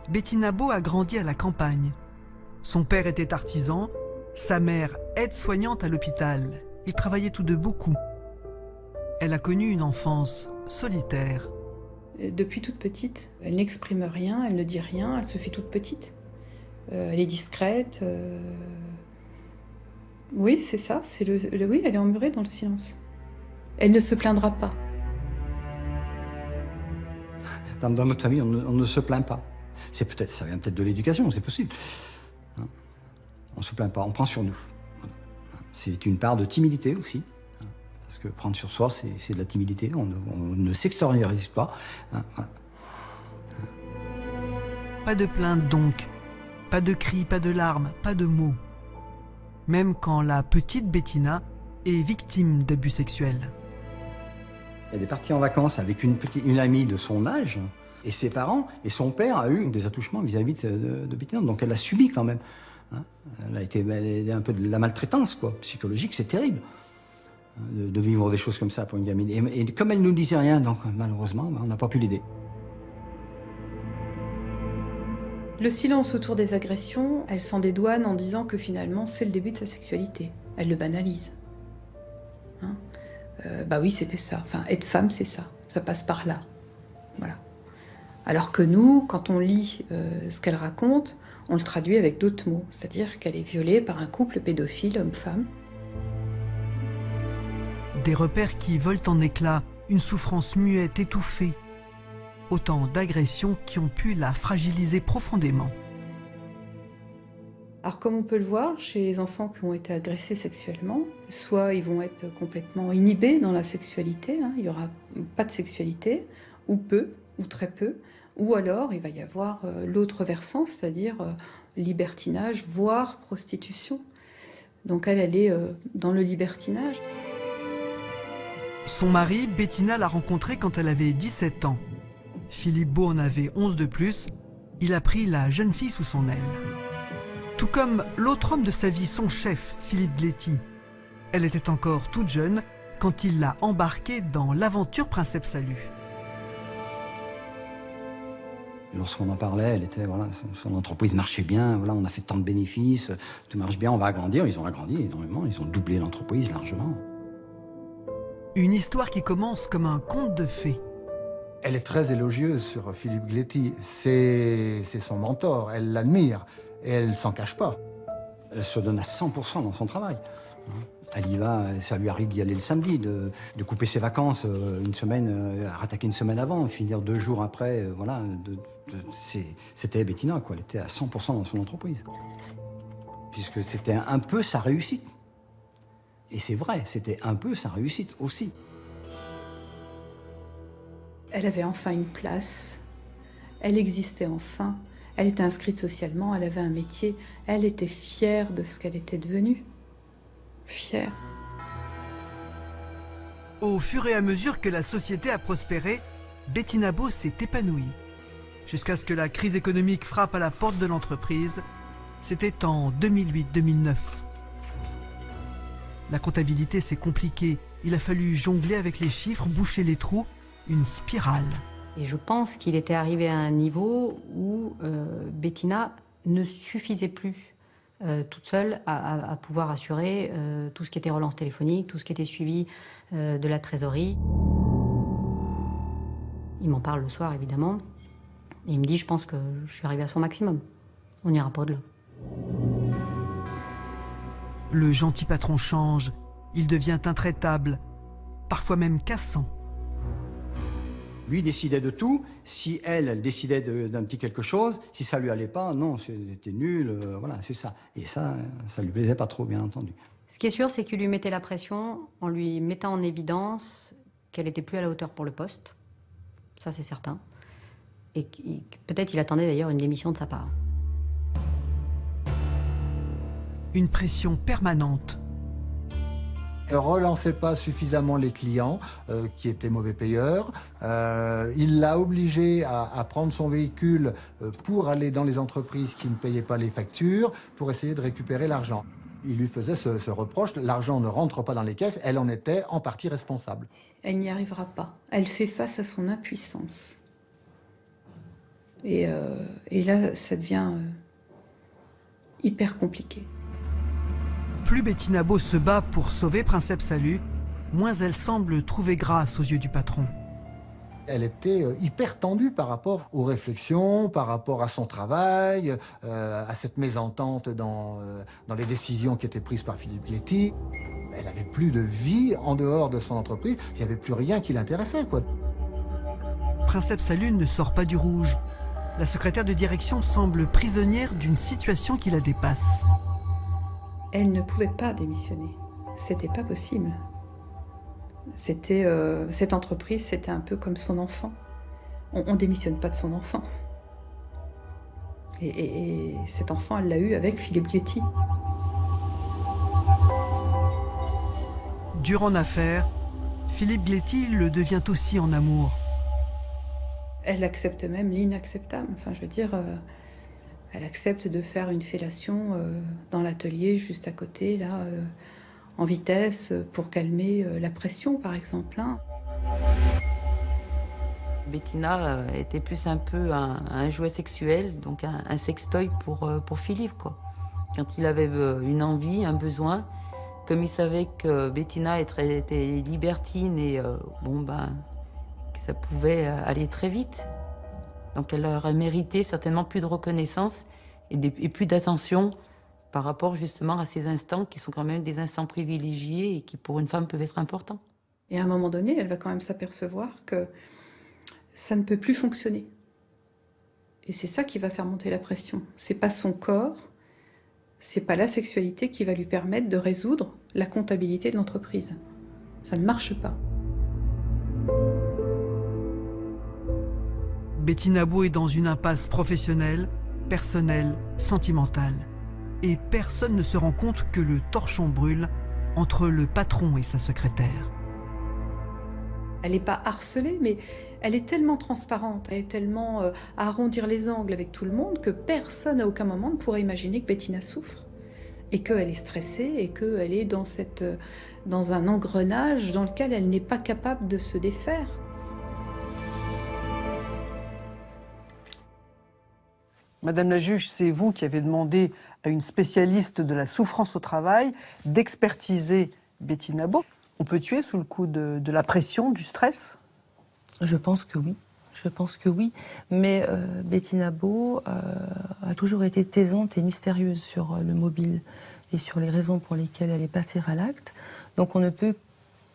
Bettina Beau a grandi à la campagne. Son père était artisan, sa mère aide-soignante à l'hôpital. Ils travaillaient tous deux beaucoup. Elle a connu une enfance solitaire. Depuis toute petite, elle n'exprime rien, elle ne dit rien, elle se fait toute petite. Elle est discrète. Oui, c'est ça. Oui, elle est emmurée dans le silence. Elle ne se plaindra pas. Dans notre famille, on ne se plaint pas. Ça vient peut-être de l'éducation, c'est possible. On ne se plaint pas, on prend sur nous. C'est une part de timidité aussi. Parce que prendre sur soi, c'est de la timidité, on ne s'extériorise pas. Pas de plainte donc, pas de cris, pas de larmes, pas de mots. Même quand la petite Bettina est victime d'abus sexuels. Elle est partie en vacances avec une amie de son âge, et ses parents, et son père a eu des attouchements vis-à-vis de Bettina, donc elle a subi quand même. Elle a un peu de la maltraitance, quoi, psychologique, c'est terrible. De vivre des choses comme ça pour une gamine. Et comme elle ne nous disait rien, donc malheureusement, on n'a pas pu l'aider. Le silence autour des agressions, elle s'en dédouane en disant que finalement, c'est le début de sa sexualité. Elle le banalise. Bah oui, c'était ça. Enfin, être femme, c'est ça. Ça passe par là. Voilà. Alors que nous, quand on lit ce qu'elle raconte, on le traduit avec d'autres mots. C'est-à-dire qu'elle est violée par un couple pédophile, homme-femme. Des repères qui volent en éclats, une souffrance muette, étouffée. autant d'agressions qui ont pu la fragiliser profondément. Alors comme on peut le voir chez les enfants qui ont été agressés sexuellement, soit ils vont être complètement inhibés dans la sexualité, il n'y aura pas de sexualité, ou peu, ou très peu, ou alors il va y avoir l'autre versant, c'est-à-dire libertinage, voire prostitution. Donc elle est dans le libertinage. Son mari, Bettina, l'a rencontré quand elle avait 17 ans. Philippe Beau en avait 11 de plus. Il a pris la jeune fille sous son aile. Tout comme l'autre homme de sa vie, son chef, Philippe Gléty. Elle était encore toute jeune quand il l'a embarquée dans l'aventure Princeps Salut. Lorsqu'on en parlait, elle était, voilà, son entreprise marchait bien, voilà, on a fait tant de bénéfices, tout marche bien, on va agrandir. Ils ont agrandi énormément, ils ont doublé l'entreprise largement. Une histoire qui commence comme un conte de fées. Elle est très élogieuse sur Philippe Gléty. C'est son mentor, elle l'admire et elle ne s'en cache pas. Elle se donne à 100% dans son travail. Elle y va, ça lui arrive d'y aller le samedi, de couper ses vacances une semaine, rattaquer une semaine avant, finir 2 jours après, voilà. C'était Bettina, quoi. Elle était à 100% dans son entreprise. Puisque c'était un peu sa réussite. Et c'est vrai, c'était un peu sa réussite aussi. Elle avait enfin une place, elle existait enfin, elle était inscrite socialement, elle avait un métier, elle était fière de ce qu'elle était devenue. Fière. Au fur et à mesure que la société a prospéré, Bettina Beau s'est épanouie. Jusqu'à ce que la crise économique frappe à la porte de l'entreprise. C'était en 2008-2009. La comptabilité s'est compliquée. Il a fallu jongler avec les chiffres, boucher les trous, une spirale. Et je pense qu'il était arrivé à un niveau où Bettina ne suffisait plus toute seule à pouvoir assurer tout ce qui était relance téléphonique, tout ce qui était suivi de la trésorerie. Il m'en parle le soir, évidemment. Et il me dit, je pense que je suis arrivée à son maximum. On n'ira pas au-delà. Le gentil patron change. Il devient intraitable, parfois même cassant. Lui décidait de tout. Si elle décidait d'un petit quelque chose, si ça lui allait pas, non, c'était nul, voilà, c'est ça. Et ça lui plaisait pas trop, bien entendu. Ce qui est sûr, c'est qu'il lui mettait la pression en lui mettant en évidence qu'elle n'était plus à la hauteur pour le poste. Ça, c'est certain. Et peut-être il attendait d'ailleurs une démission de sa part. Une pression permanente. Elle ne relançait pas suffisamment les clients qui étaient mauvais payeurs. Il l'a obligé à prendre son véhicule pour aller dans les entreprises qui ne payaient pas les factures, pour essayer de récupérer l'argent. Il lui faisait ce reproche, l'argent ne rentre pas dans les caisses, elle en était en partie responsable. Elle n'y arrivera pas. Elle fait face à son impuissance. Et là, ça devient hyper compliqué. Plus Bettina Beau se bat pour sauver Princeps Salut, moins elle semble trouver grâce aux yeux du patron. Elle était hyper tendue par rapport aux réflexions, par rapport à son travail, à cette mésentente dans les décisions qui étaient prises par Philippe Gléty. Elle n'avait plus de vie en dehors de son entreprise, il n'y avait plus rien qui l'intéressait, quoi. Princeps Salut ne sort pas du rouge. La secrétaire de direction semble prisonnière d'une situation qui la dépasse. Elle ne pouvait pas démissionner. C'était pas possible. C'était cette entreprise, c'était un peu comme son enfant. On démissionne pas de son enfant. Et cet enfant, elle l'a eu avec Philippe Gléty. Dur en affaires, Philippe Gléty le devient aussi en amour. Elle accepte même l'inacceptable. Enfin, je veux dire, elle accepte de faire une fellation dans l'atelier juste à côté, là, en vitesse, pour calmer la pression, par exemple. Bettina était plus un peu un jouet sexuel, donc un sextoy pour Philippe, quoi. Quand il avait une envie, un besoin, comme il savait que Bettina était libertine et que ça pouvait aller très vite. Donc elle aurait mérité certainement plus de reconnaissance et plus d'attention par rapport justement à ces instants qui sont quand même des instants privilégiés et qui pour une femme peuvent être importants. Et à un moment donné, elle va quand même s'apercevoir que ça ne peut plus fonctionner. Et c'est ça qui va faire monter la pression. C'est pas son corps, c'est pas la sexualité qui va lui permettre de résoudre la comptabilité de l'entreprise. Ça ne marche pas. Betty Nabo est dans une impasse professionnelle, personnelle, sentimentale. Et personne ne se rend compte que le torchon brûle entre le patron et sa secrétaire. Elle n'est pas harcelée, mais elle est tellement transparente, elle est tellement à arrondir les angles avec tout le monde que personne à aucun moment ne pourrait imaginer que Bettina souffre. Et qu'elle est stressée et qu'elle est dans un engrenage dans lequel elle n'est pas capable de se défaire. Madame la juge, c'est vous qui avez demandé à une spécialiste de la souffrance au travail d'expertiser Betty Nabo. On peut tuer sous le coup de la pression, du stress? Je pense que oui. Je pense que oui. Mais Betty Nabo a toujours été taisante et mystérieuse sur le mobile et sur les raisons pour lesquelles elle est passée à l'acte. Donc on ne peut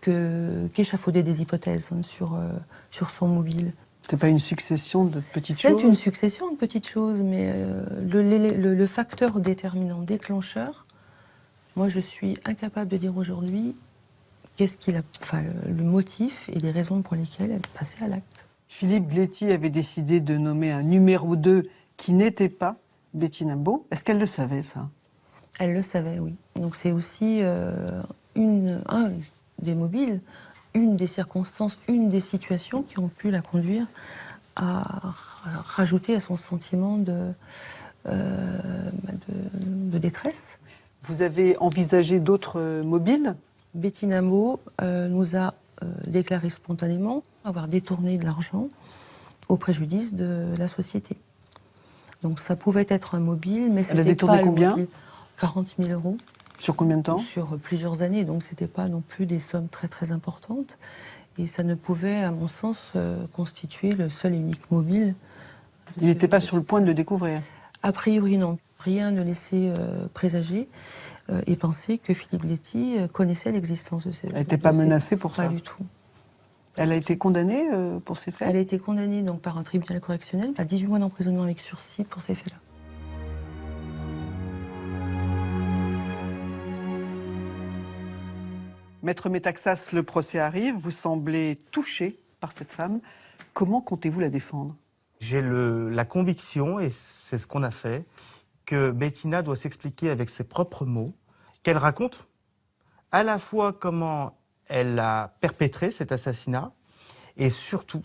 qu'échafauder des hypothèses sur son mobile. C'est pas une succession de petites choses? C'est une succession de petites choses, mais le facteur déterminant, déclencheur, moi je suis incapable de dire aujourd'hui le motif et les raisons pour lesquelles elle est passée à l'acte. Philippe Gléty avait décidé de nommer un numéro 2 qui n'était pas Betty Nabo. Est-ce qu'elle le savait, ça? Elle le savait, oui. Donc c'est aussi un des mobiles, une des circonstances, une des situations qui ont pu la conduire à rajouter à son sentiment de détresse. Vous avez envisagé d'autres mobiles? Betty Nabo nous a déclaré spontanément avoir détourné de l'argent au préjudice de la société. Donc ça pouvait être un mobile, mais c'était pas combien? 40 000 euros. Sur combien de temps? Sur plusieurs années, donc c'était pas non plus des sommes très très importantes. Et ça ne pouvait, à mon sens, constituer le seul et unique mobile. Il n'était pas sur le point de le découvrir? A priori, non. Rien ne laissait présager et penser que Philippe Gléty connaissait l'existence de ces... Elle n'était pas menacée pour ça? Pas du tout. Elle a été condamnée pour ces faits? Elle a été condamnée donc, par un tribunal correctionnel à 18 mois d'emprisonnement avec sursis pour ces faits-là. Maître Métaxas, le procès arrive. Vous semblez touché par cette femme. Comment comptez-vous la défendre? J'ai la conviction, et c'est ce qu'on a fait, que Bettina doit s'expliquer avec ses propres mots, qu'elle raconte à la fois comment elle a perpétré cet assassinat, et surtout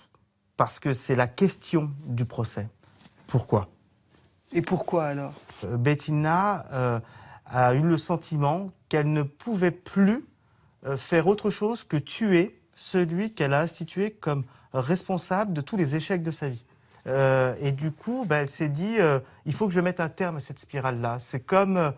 parce que c'est la question du procès. Pourquoi? Et pourquoi alors? Bettina a eu le sentiment qu'elle ne pouvait plus faire autre chose que tuer celui qu'elle a institué comme responsable de tous les échecs de sa vie. Et du coup, elle s'est dit, il faut que je mette un terme à cette spirale-là. C'est comme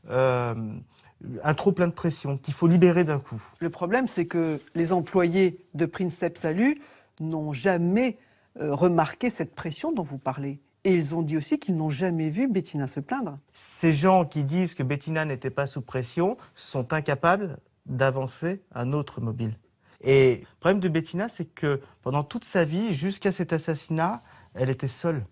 un trop-plein de pression qu'il faut libérer d'un coup. Le problème, c'est que les employés de Princeps Salut n'ont jamais remarqué cette pression dont vous parlez. Et ils ont dit aussi qu'ils n'ont jamais vu Bettina se plaindre. Ces gens qui disent que Bettina n'était pas sous pression sont incapables d'avancer un autre mobile. Et le problème de Bettina, c'est que pendant toute sa vie, jusqu'à cet assassinat, elle était seule,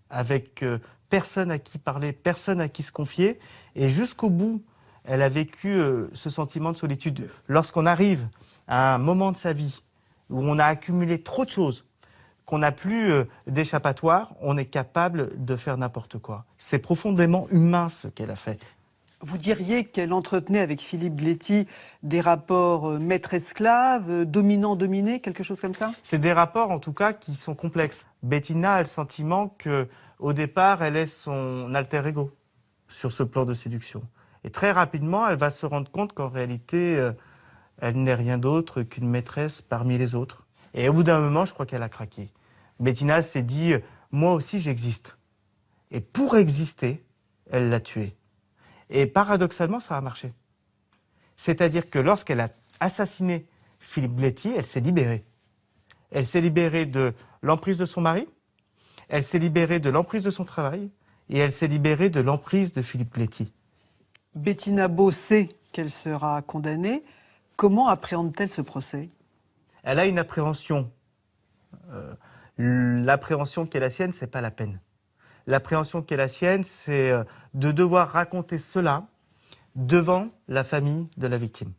avec personne à qui parler, personne à qui se confier. Et jusqu'au bout, elle a vécu ce sentiment de solitude. Lorsqu'on arrive à un moment de sa vie où on a accumulé trop de choses, qu'on n'a plus d'échappatoire, on est capable de faire n'importe quoi. C'est profondément humain ce qu'elle a fait. Vous diriez qu'elle entretenait avec Philippe Gléty des rapports maître-esclave, dominant-dominé, quelque chose comme ça? C'est des rapports en tout cas qui sont complexes. Bettina a le sentiment qu'au départ, elle est son alter ego sur ce plan de séduction. Et très rapidement, elle va se rendre compte qu'en réalité, elle n'est rien d'autre qu'une maîtresse parmi les autres. Et au bout d'un moment, je crois qu'elle a craqué. Bettina s'est dit, moi aussi j'existe. Et pour exister, elle l'a tué. Et paradoxalement, ça a marché. C'est-à-dire que lorsqu'elle a assassiné Philippe Gléty, elle s'est libérée. Elle s'est libérée de l'emprise de son mari, elle s'est libérée de l'emprise de son travail, et elle s'est libérée de l'emprise de Philippe Gléty. Betty Nabo sait qu'elle sera condamnée. Comment appréhende-t-elle ce procès? Elle a une appréhension L'appréhension qui est la sienne, c'est pas la peine. L'appréhension qui est la sienne, c'est de devoir raconter cela devant la famille de la victime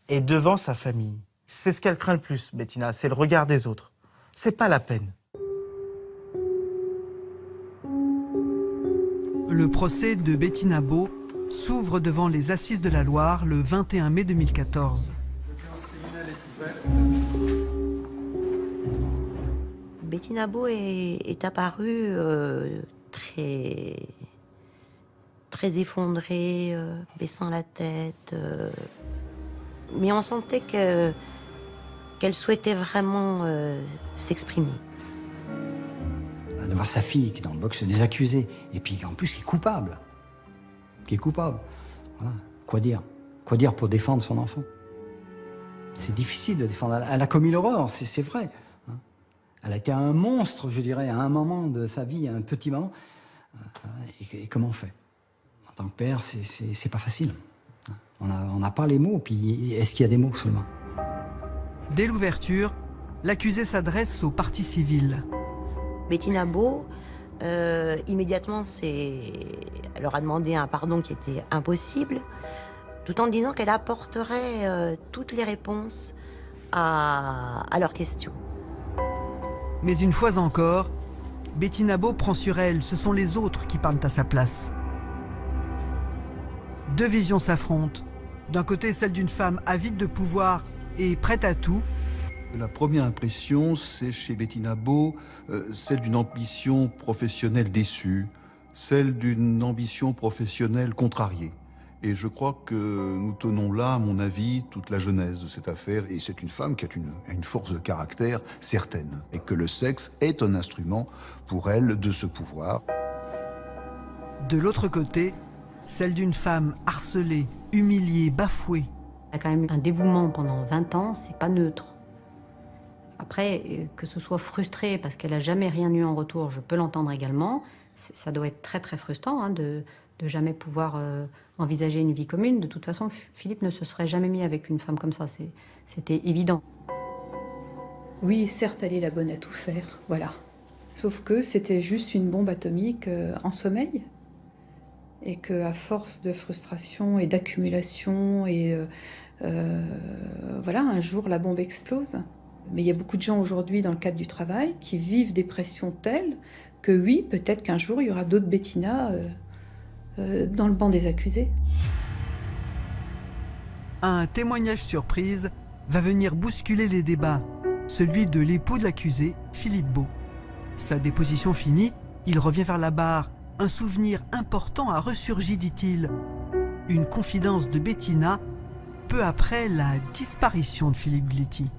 et devant sa famille. C'est ce qu'elle craint le plus, Bettina, c'est le regard des autres. C'est pas la peine. Le procès de Bettina Beau s'ouvre devant les Assises de la Loire le 21 mai 2014. Bettina Beau est apparue très effondrée, baissant la tête. Mais on sentait qu'elle souhaitait vraiment s'exprimer. De voir sa fille qui est dans le box des accusés, et puis en plus qui est coupable. Voilà. Quoi dire pour défendre son enfant? C'est difficile de défendre. Elle a commis l'horreur, c'est vrai. Elle a été un monstre, je dirais, à un moment de sa vie, à un petit moment. Et comment on fait? En tant que père, c'est pas facile. On n'a pas les mots, puis est-ce qu'il y a des mots seulement? Dès l'ouverture, l'accusé s'adresse aux parties civiles. Bettina Beau, immédiatement, elle leur a demandé un pardon qui était impossible, tout en disant qu'elle apporterait toutes les réponses à leurs questions. Mais une fois encore, Bettina Beau prend sur elle, ce sont les autres qui parlent à sa place. Deux visions s'affrontent. D'un côté, celle d'une femme avide de pouvoir et prête à tout. La première impression, c'est chez Bettina Beau, celle d'une ambition professionnelle déçue, celle d'une ambition professionnelle contrariée. Et je crois que nous tenons là, à mon avis, toute la genèse de cette affaire. Et c'est une femme qui a une force de caractère certaine. Et que le sexe est un instrument pour elle de ce pouvoir. De l'autre côté, celle d'une femme harcelée, humiliée, bafouée. Elle a quand même un dévouement pendant 20 ans, c'est pas neutre. Après, que ce soit frustré parce qu'elle n'a jamais rien eu en retour, je peux l'entendre également. Ça doit être très très frustrant de jamais pouvoir envisager une vie commune. De toute façon, Philippe ne se serait jamais mis avec une femme comme ça, c'était évident. Oui, certes, elle est la bonne à tout faire, voilà. Sauf que c'était juste une bombe atomique en sommeil. Et qu'à force de frustration et d'accumulation, voilà, un jour la bombe explose. Mais il y a beaucoup de gens aujourd'hui dans le cadre du travail qui vivent des pressions telles que oui, peut-être qu'un jour il y aura d'autres Bettina dans le banc des accusés. Un témoignage surprise va venir bousculer les débats, celui de l'époux de l'accusé, Philippe Beau. Sa déposition finie, il revient vers la barre. Un souvenir important a ressurgi, dit-il. Une confidence de Bettina, peu après la disparition de Philippe Gléty.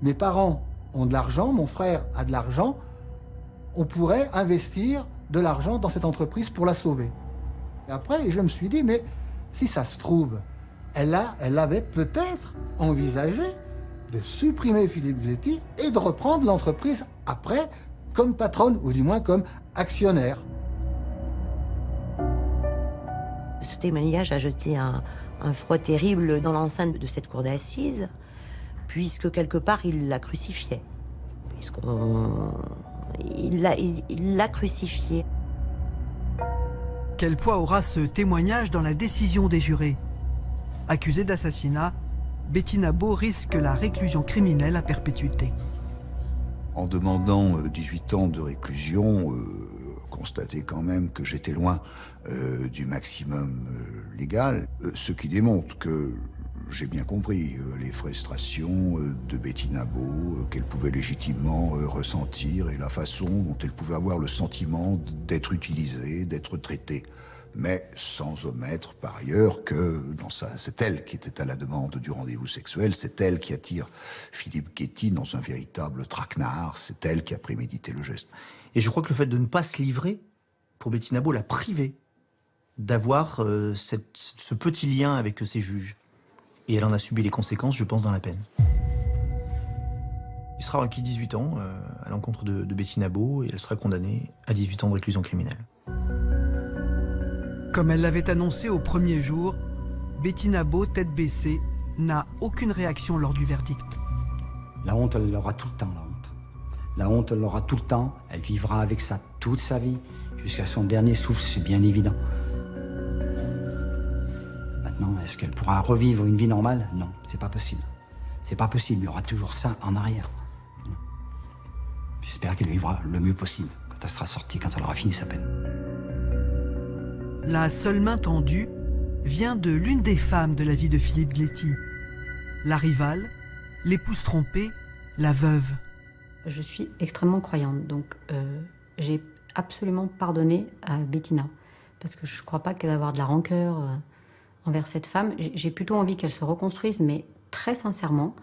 Mes parents ont de l'argent, mon frère a de l'argent, on pourrait investir de l'argent dans cette entreprise pour la sauver. Et après, je me suis dit, mais si ça se trouve, elle avait peut-être envisagé de supprimer Philippe Gléty et de reprendre l'entreprise après comme patronne, ou du moins comme actionnaire. Ce témoignage a jeté un froid terrible dans l'enceinte de cette cour d'assises, puisque quelque part il la crucifiait. Il l'a crucifiée. Quel poids aura ce témoignage dans la décision des jurés? Accusée d'assassinat, Bettina Beau risque la réclusion criminelle à perpétuité. En demandant 18 ans de réclusion, constater quand même que j'étais loin du maximum légal, ce qui démontre que j'ai bien compris les frustrations de Bettina Beau, qu'elle pouvait légitimement ressentir et la façon dont elle pouvait avoir le sentiment d'être utilisée, d'être traitée. Mais sans omettre par ailleurs que c'est elle qui était à la demande du rendez-vous sexuel, c'est elle qui attire Philippe Gléty dans un véritable traquenard, c'est elle qui a prémédité le geste. Et je crois que le fait de ne pas se livrer, pour Bettina Beau, l'a privée d'avoir ce petit lien avec ses juges. Et elle en a subi les conséquences, je pense, dans la peine. Il sera requis 18 ans à l'encontre de Bettina Beau et elle sera condamnée à 18 ans de réclusion criminelle. Comme elle l'avait annoncé au premier jour, Bettina Beau, tête baissée, n'a aucune réaction lors du verdict. La honte, elle aura tout le temps, la honte. La honte, elle l'aura tout le temps. Elle vivra avec ça toute sa vie, jusqu'à son dernier souffle, c'est bien évident. Maintenant, est-ce qu'elle pourra revivre une vie normale? Non, c'est pas possible. C'est pas possible, il y aura toujours ça en arrière. J'espère qu'elle vivra le mieux possible, quand elle sera sortie, quand elle aura fini sa peine. La seule main tendue vient de l'une des femmes de la vie de Philippe Gléty. La rivale, l'épouse trompée, la veuve. Je suis extrêmement croyante, donc j'ai absolument pardonné à Bettina. Parce que je ne crois pas qu'elle ait avoir de la rancœur envers cette femme. J'ai plutôt envie qu'elle se reconstruise, mais très sincèrement,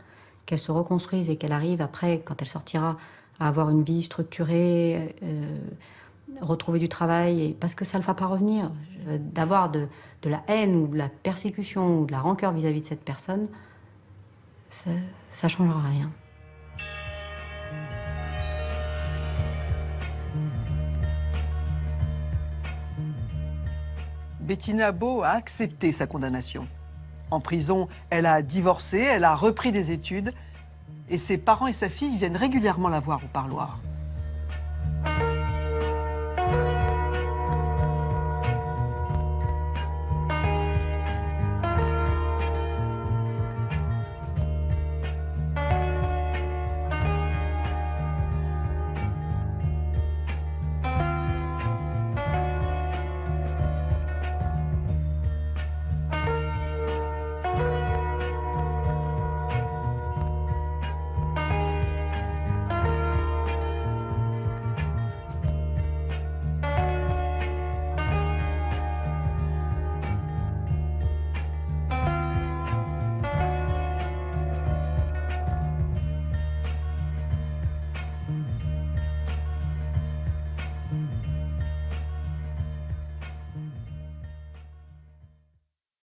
qu'elle se reconstruise et qu'elle arrive après, quand elle sortira, à avoir une vie structurée, retrouver du travail, et parce que ça ne va pas revenir. D'avoir de la haine ou de la persécution ou de la rancœur vis-à-vis de cette personne, ça ne changera rien. Bettina Beau a accepté sa condamnation. En prison, elle a divorcé, elle a repris des études, et ses parents et sa fille viennent régulièrement la voir au parloir.